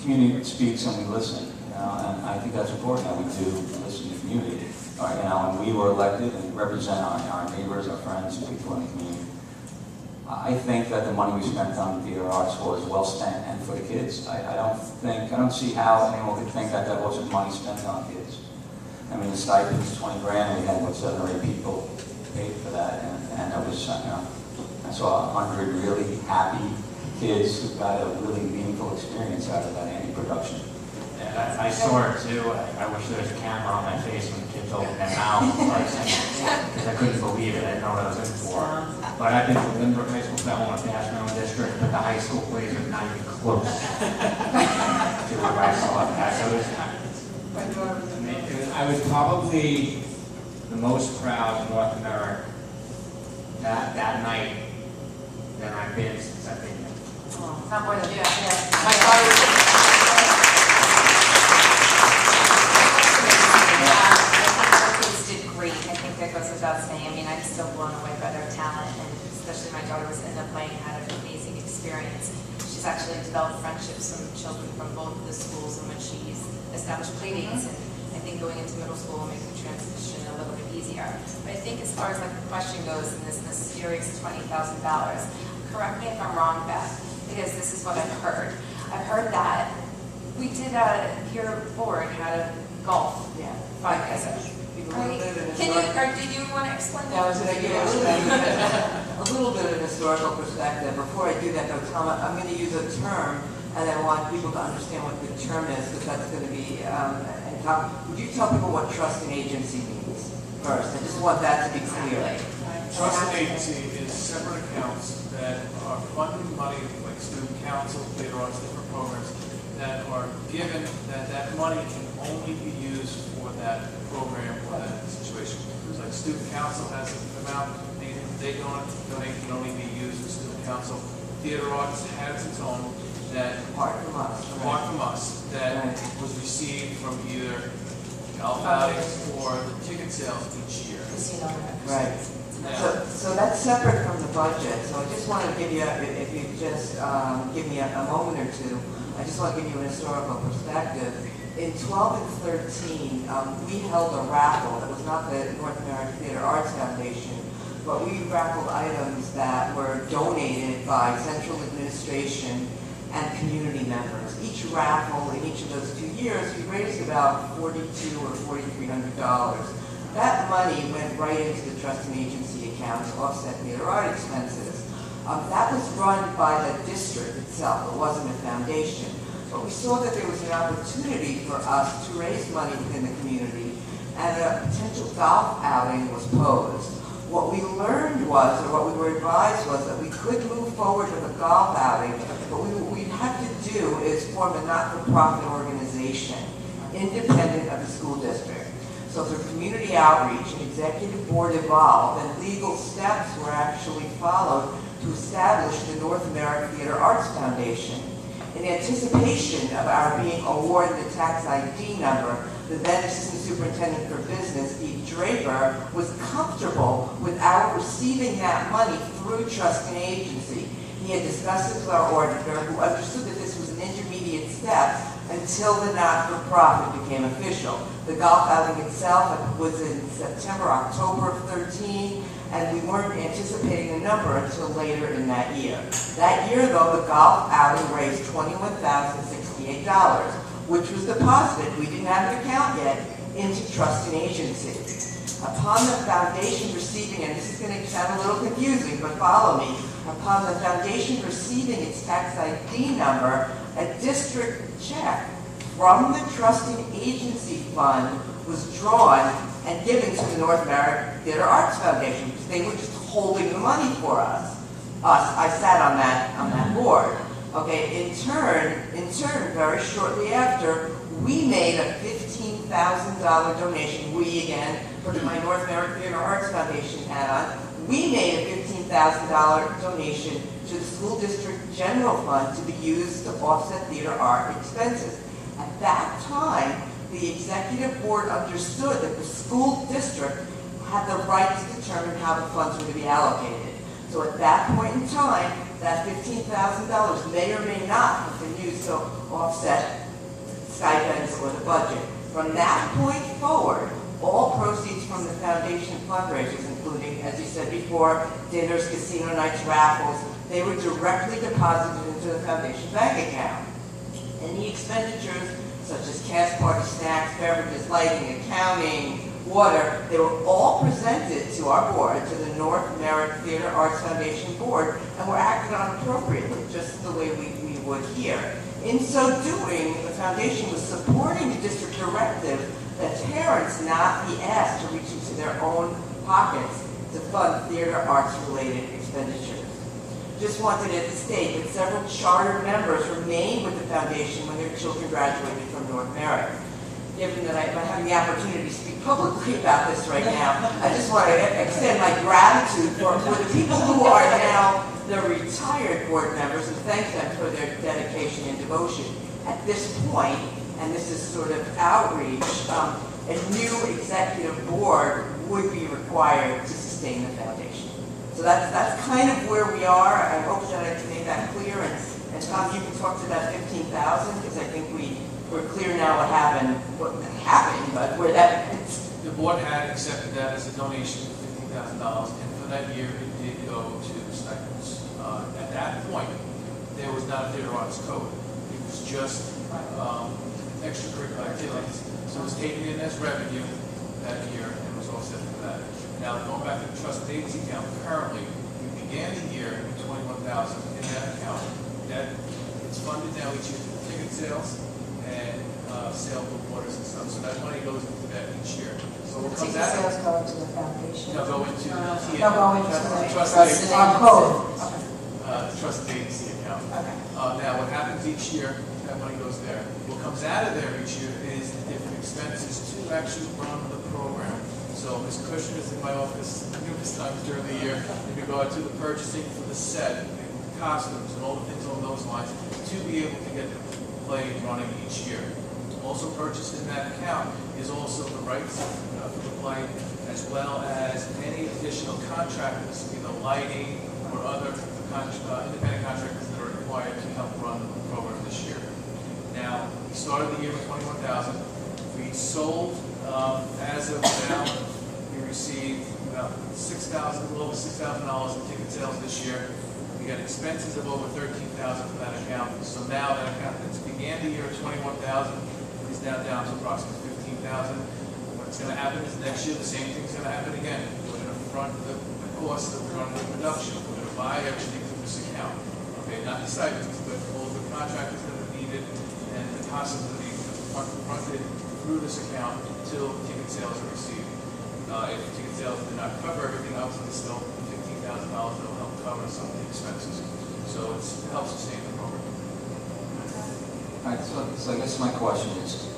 community speaks and we listen, and I think that's important that we do listen to the community. When we were elected and represent our neighbors, our friends, and people in the community, I think that the money we spent on the theater arts was well spent, and for the kids. I don't see how anyone could think that wasn't money spent on kids. I mean, the stipends, 20 grand, we had, 7 or 8 people paid for that, and that was, I saw 100 really happy kids who got a really meaningful experience out of that Annie production. Yeah, I saw it too. I wish there was a camera on my face when the kids opened their mouths, because I couldn't believe it. I didn't know what I was in for. But I've been to Lindbergh High School, I want to pass my own district, but the high school plays are not even close to what I saw at that. So I was probably the most proud in North America that night than I've been since I've been here. Not more than, Yeah. My daughter did great. I think that goes without saying. I mean, I'm still blown away by their talent, and especially my daughter was in the play and had an amazing experience. She's actually developed friendships from children from both of the schools in which she's established play dates, and I think going into middle school will make the transition a little bit easier. But I think as far as like the question goes in this mysterious $20,000, correct me if I'm wrong, Beth, because this is what I've heard. I've heard that we did your board had a golf fundraiser. Can you, or did you want to explain that? I was going to give a little bit of historical perspective. Before I do that, though, Tom, I'm going to use a term, and I want people to understand what the term is, because that's going to be, and Tom, would you tell people what trust and agency means first? I just want that to be clear. Trust and agency is separate accounts that are funding money, like student council, theater arts, different programs, that are given that money can only be used for that program or that situation. It's like student council has an amount they donate can only be used for student council. Theater arts has its own that Apart from us, that was received from either golf outings or the ticket sales each year. Right. So that's separate from the budget. So I just want to give you, if you just give me a moment or two, I just want to give you an historical perspective. In 12 and 13, we held a raffle that was not the North American Theater Arts Foundation, but we raffled items that were donated by central administration and community members. Each raffle in each of those 2 years, we raised about $4,200 or $4,300. That money went right into the trust and agency account to offset theater art expenses. That was run by the district itself. It wasn't a foundation. But we saw that there was an opportunity for us to raise money within the community, and a potential golf outing was posed. What we learned was, or what we were advised was, that we could move forward with a golf outing, but what we'd have to do is form a not-for-profit organization, independent of the school district. So through community outreach, an executive board evolved, and legal steps were actually followed to establish the North American Theater Arts Foundation. In anticipation of our being awarded the tax ID number, the then Assistant Superintendent for Business, Steve Draper, was comfortable with our receiving that money through trust and agency. He had discussed it with our auditor, who understood that this was an intermediate step, and until the not-for-profit became official. The golf outing itself was in September, October of 13, and we weren't anticipating a number until later in that year. That year, though, the golf outing raised $21,068, which was deposited, we didn't have an account yet, into trust and agency. Upon the foundation receiving, and this is going to sound a little confusing, but follow me, upon the foundation receiving its tax ID number, a district check from the trust and agency fund was drawn and given to the North Merrick Theater Arts Foundation, because they were just holding the money for us. I sat on that board. Okay, in turn, very shortly after, we made a $15,000 donation. We, again, put my North Merrick Theater Arts Foundation hat on. We made a $15,000 donation to the school district general fund to be used to offset theater art expenses. At that time, the executive board understood that the school district had the right to determine how the funds were to be allocated. So at that point in time, that $15,000 may or may not have been used to offset stipends or the budget. From that point forward, all proceeds from the foundation fundraisers, including, as you said before, dinners, casino nights, raffles, they were directly deposited into the foundation bank account. Any expenditures, such as cast party snacks, beverages, lighting, accounting, water, they were all presented to our board, to the North Merrick Theater Arts Foundation board, and were acted on appropriately, just the way we would here. In so doing, the foundation was supporting the district directive that parents not be asked to reach into their own pockets to fund theater arts-related expenditures. Just wanted to state that several charter members remained with the foundation when their children graduated from North Merrick. Given that I'm having the opportunity to speak publicly about this right now, I just want to extend my gratitude for the people who are now the retired board members and thank them for their dedication and devotion. At this point, and this is sort of outreach, a new executive board would be required to sustain the foundation. So that's kind of where we are. I hope that I made that clear. And Tom, you can talk to that 15,000 because I think we're clear now what happened, but where that is. The board had accepted that as a donation of $15,000, and for that year it did go to stipends. At that point, there was not a theater arts code. It was just extracurricular activities. So it was taken in as revenue that year and was offset for that. Now, going back to the trust and agency account, currently, we began the year with $21,000 in that account. That it's funded now each year through ticket sales and sale of waters and stuff. So that money goes into that each year. So what comes out? Ticket sales go into the foundation. No, go into the trust and agency. trust and agency account. Okay. Now, what happens each year, that money goes there. What comes out of there each year is the different expenses to actually run the program. So Ms. Cushing is in my office numerous times during the year in regard to the purchasing for the set, and costumes, and all the things along those lines to be able to get the play running each year. Also purchased in that account is also the rights for the play, as well as any additional contractors, either lighting or other independent contractors that are required to help run the program this year. Now, we started the year with $21,000. We sold, as of now, we received about a little over $6,000 in ticket sales this year. We got expenses of over $13,000 for that account. So now that account that began the year at $21,000 is now down to approximately $15,000. What's going to happen is next year the same thing's going to happen again. We're going to front the cost that we're running the production. We're going to buy everything through this account. Okay, not the stipends, but all the contractors that are needed and the costs that are being fronted through this account until ticket sales are received. If ticket sales do not cover everything, obviously it's still $15,000 that will help cover some of the expenses. So it helps sustain the program. All right, so I guess my question is,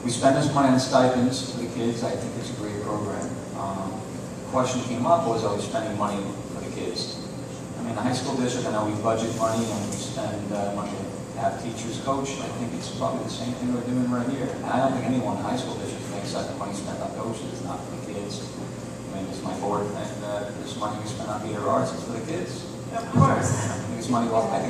we spend this money on stipends for the kids. I think it's a great program. The question came up was, are we spending money for the kids? I mean, the high school district, I know we budget money and we spend money to have teachers coach. I think it's probably the same thing we're doing right here. And I don't think anyone in the high school district thinks that the money spent on coaches is not for the kids. I mean, it's my board think that this money we spend on theater arts is for the kids. Of course. I think it's money well spent.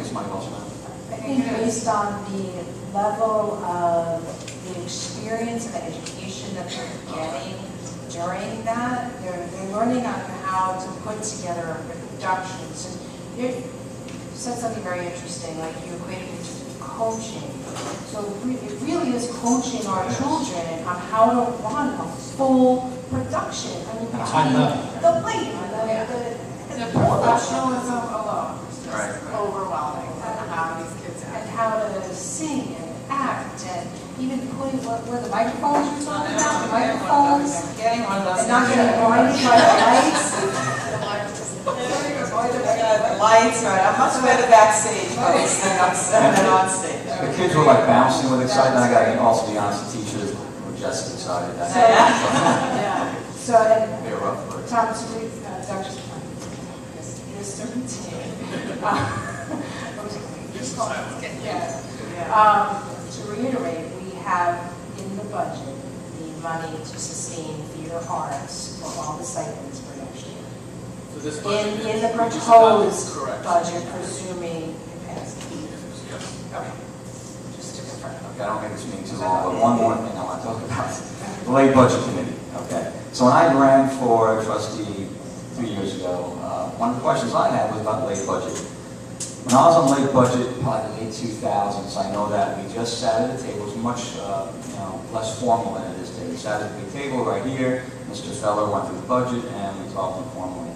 I think based on the level of the experience and the education that they're getting during that. They're learning on how to put together productions. And you said something very interesting, like you equated it to coaching. So it really is coaching our children on how to run a full production. I mean, the light, The professionalism alone is just Right. overwhelming, and how these kids act. and how to sing and act, and even putting, what were the microphones you were talking about? The microphones? Getting one of those. And not getting blinded by the lights? The lights, right, I'm much better backstage folks than on stage. The kids were like bouncing with excitement. I gotta also be honest, the teachers were just excited. That's Yeah. So, and they were up for it. Tom, so we, Dr. Mr. Routine. To reiterate, we have in the budget the money to sustain theater arts for all the stipends for next year. So this budget In the we just adopted is proposed correct. budget, presuming it passes. Yes. Okay. Just to confirm. Okay, I don't think this meeting's too long, but one more thing I want to talk about. The late budget committee, okay? So when I ran for trustee 3 years ago, one of the questions I had was about late budget. When I was on late budget, probably the late 2000s, I know that we just sat at a table. It was much less formal than it is today. We sat at the big table right here. Mr. Feller went through the budget, and we talked informally.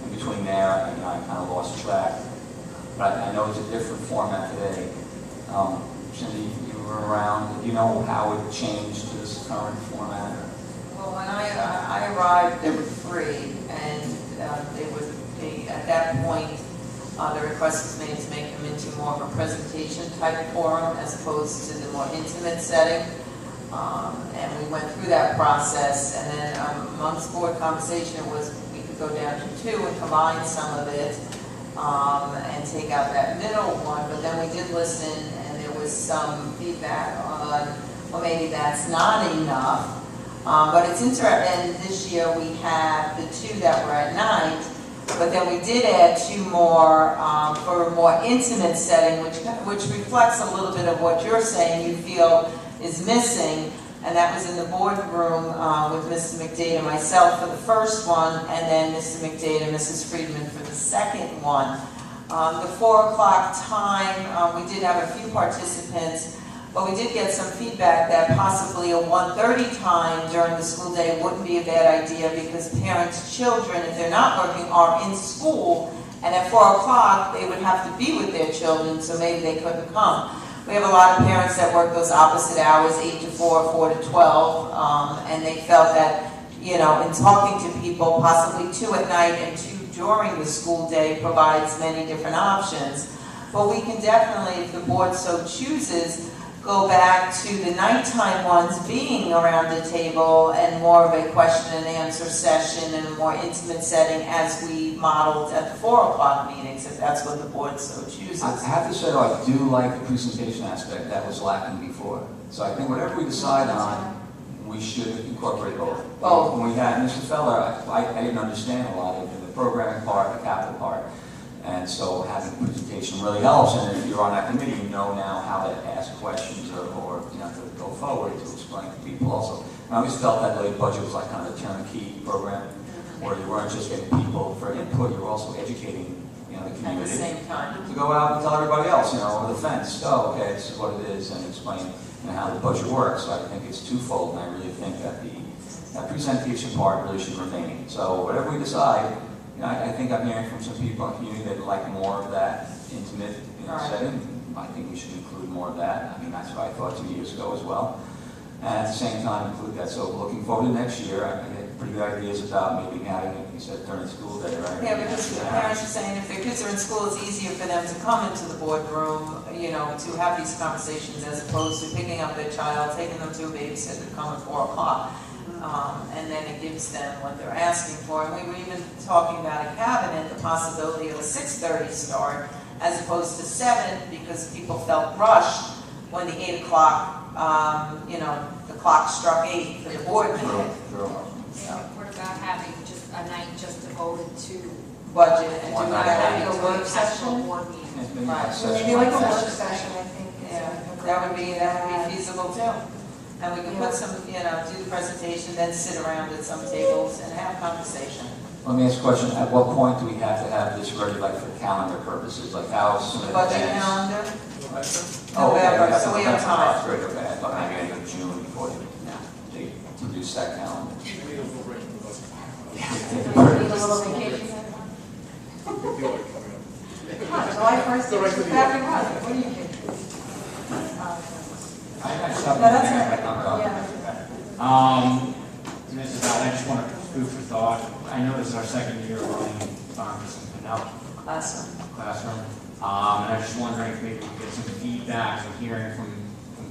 In between there, I kind of lost track. But I know it's a different format today. Cindy, you were around. Do you know how it changed to this current format? Well, when I arrived, there were 3, and at that point, the request was made to make them into more of a presentation type forum as opposed to the more intimate setting. And we went through that process, and then amongst board conversation, it was we could go down to 2 and combine some of it and take out that middle one. But then we did listen, and there was some feedback on, well, maybe that's not enough. But it's interesting, and this year we have the 2 that were at night, but then we did add 2 more for a more intimate setting, which reflects a little bit of what you're saying you feel is missing, and that was in the boardroom with Mr. McDade and myself for the first one, and then Mr. McDade and Mrs. Friedman for the second one. The 4 o'clock time, we did have a few participants, but we did get some feedback that possibly a 1:30 time during the school day wouldn't be a bad idea because parents' children, if they're not working, are in school, and at 4 o'clock they would have to be with their children, so maybe they couldn't come. We have a lot of parents that work those opposite hours, 8 to 4, 4 to 12, and they felt that, in talking to people, possibly 2 at night and 2 during the school day provides many different options. But we can definitely, if the board so chooses, go back to the nighttime ones being around the table and more of a question and answer session and a more intimate setting as we modeled at the 4 o'clock meetings, if that's what the board so chooses. I have to say, though, I do like the presentation aspect that was lacking before. So I think whatever we decide on, we should incorporate both. Both. When we had Mr. Feller, I didn't understand a lot of the programming part, the capital part. And so having a presentation really helps, and if you're on that committee, you know now how to ask questions or to go forward to explain to people also. And I always felt that late budget was like kind of a turnkey program, where you weren't just getting people for input, you were also educating the community. At the same time. To go out and tell everybody else, over the fence, oh, okay, this is what it is, and explain how the budget works. So I think it's twofold, and I really think that that presentation part really should remain. So whatever we decide, I think I'm hearing from some people in the community that like more of that intimate setting. I think we should include more of that. I mean, that's what I thought 2 years ago as well. And at the same time, include that. So looking forward to next year, I get pretty good ideas about maybe having it, you said, during school day, right? Yeah, because the parents are saying if their kids are in school, it's easier for them to come into the boardroom, to have these conversations as opposed to picking up their child, taking them to a babysitter to come at 4 o'clock. And then it gives them what they're asking for. And we were even talking about a cabinet, the possibility of a 6:30 start as opposed to 7 because people felt rushed when the 8 o'clock, the clock struck 8 for the board meeting. What about having just a night just devoted to budget and One do night. that. Like a work session? Board meeting. Maybe Right. a session Maybe like a like work that. session, I think. is Yeah, a that would great be idea. feasible too. And we can put some, do the presentation, then sit around at some tables and have conversation. Let me ask a question, at what point do we have to have this ready, like for calendar purposes, like how soon in Budget advance? calendar, Oh, okay, November, so we have that's time. not great, okay, I thought maybe end of June before they produce that calendar. We need a little break from the budget. Need a little vacation then? We feel like coming up. Come on, July 1st, Go right it's to the back end. in Raleigh. What do you think? I just No, have that's one all thing, right. Mrs. Bell, I just want to food for thought. I know this is our second year running Farmers and Pinell classroom. And I was just wondering if maybe we could get some feedback and hearing from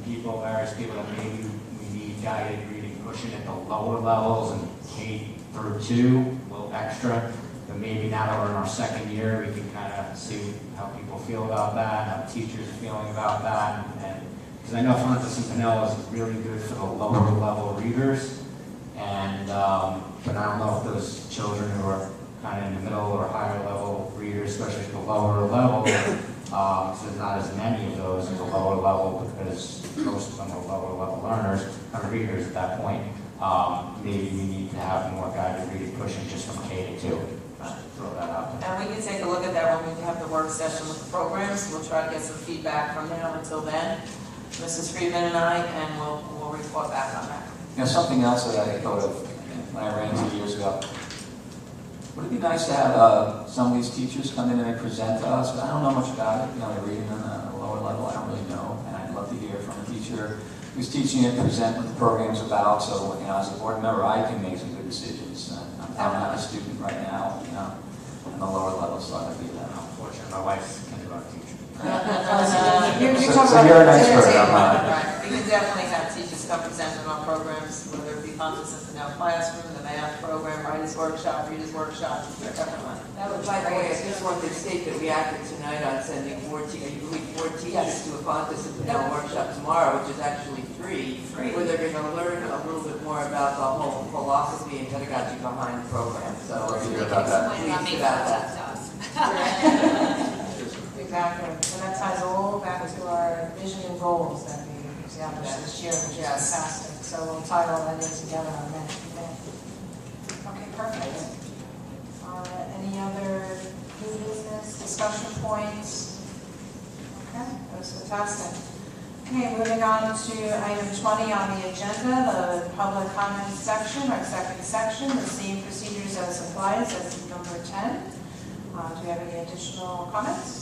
people, various people, that maybe we need guided reading pushing at the lower levels and K through 2, a little extra. But maybe now that we're in our second year, we can kind of see how people feel about that, how teachers are feeling about that. And because I know Fontes and Pinell is really good for the lower level readers. And, but I don't know if those children who are kind of in the middle or higher level readers, especially at the lower level, so there's not as many of those at the lower level because most of them are lower level learners, or readers at that point. Maybe we need to have more guided reading pushing just from K to 2. Throw that out there. And we can take a look at that when we have the work session with the programs. We'll try to get some feedback from now until then, Mrs. Friedman and I, and we'll report back on that. Something else that I thought of when I ran into years ago. Would it be nice to have some of these teachers come in and they present to us? But I don't know much about it. They're reading on a lower level. I don't really know. And I'd love to hear from a teacher who's teaching it, present what the program's about. So, as a board member, I can make some good decisions. I'm not a student right now, on the lower level, so I'd be that. Unfortunately, my wife's a kindergarten teacher. So you're an expert, I'm not. Right, we can definitely have teachers come present on our programs, whether it be Fontes and Pinell Classroom, the math program, writers workshop, readers workshop, definitely. That was, by the way, I just wanted to state that we acted tonight on sending four teachers to a Fontes and Pinell workshop tomorrow, which is actually free, where they're going to learn a little bit more about the whole philosophy and pedagogy behind the program. So Love to hear we about that. can pleased about that. Exactly, and that ties all back to our vision and goals that we established this year, which is fantastic. So we'll tie all that in together on that. Okay, perfect. Any other new business, discussion points? Okay, that was fantastic. Okay, moving on to item 20 on the agenda, the public comments section, our second section, the same procedures as applies as number 10. Do you have any additional comments?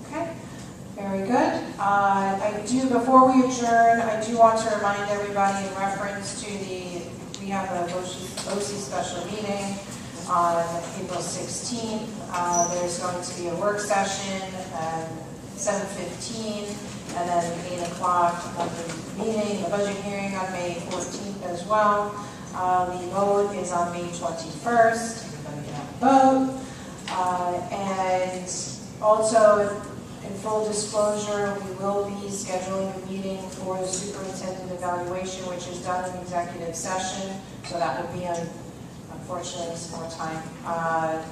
Okay, very good. Before we adjourn, I do want to remind everybody in reference to we have a BOCES special meeting on April 16th. There's going to be a work session at 7:15, and then 8 o'clock, the meeting, the budget hearing on May 14th as well. The vote is on May 21st. Everybody can have a vote. And also, in full disclosure, we will be scheduling a meeting for the superintendent evaluation, which is done in executive session. So that would be, unfortunately, some more time.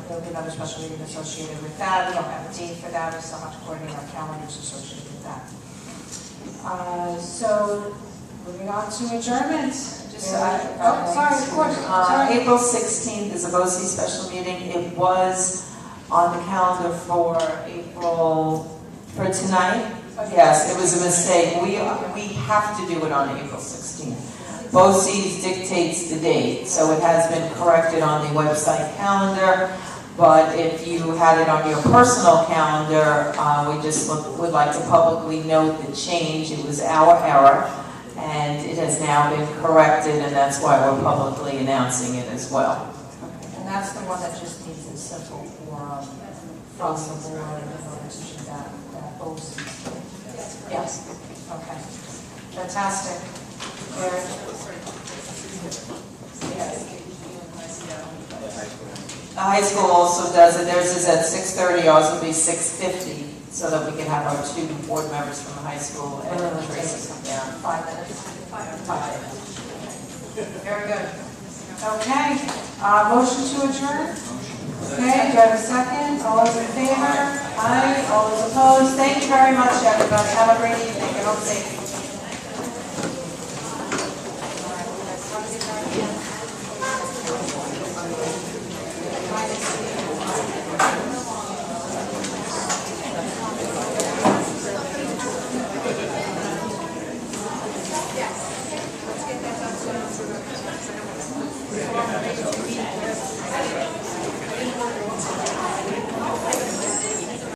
There'll be another special meeting associated with that. We don't have a date for that. We still have to coordinate our calendars associated with that. So, moving on to adjournment. Sorry, of course. Sorry. April 16th is a BOCES special meeting. It was on the calendar for tonight. Yes, it was a mistake. We have to do it on April 16th. BOCES dictates the date, so it has been corrected on the website calendar. But if you had it on your personal calendar, we just would like to publicly note the change. It was our error, and it has now been corrected, and that's why we're publicly announcing it as well. And that's the one that just needs a simple forum from the board in order to do that BOCES. Yes. Okay. Fantastic. Merrick? The high school also does it. Theirs is at 6:30, ours will be 6:50, so that we can have our two board members from the high school and Tracy come down. 5 minutes. 5 minutes. Very good. Okay. Motion to adjourn? Okay, do I have a second? All those in favor? Aye. All those opposed? Thank you very much, everybody. Have a great evening and home safe.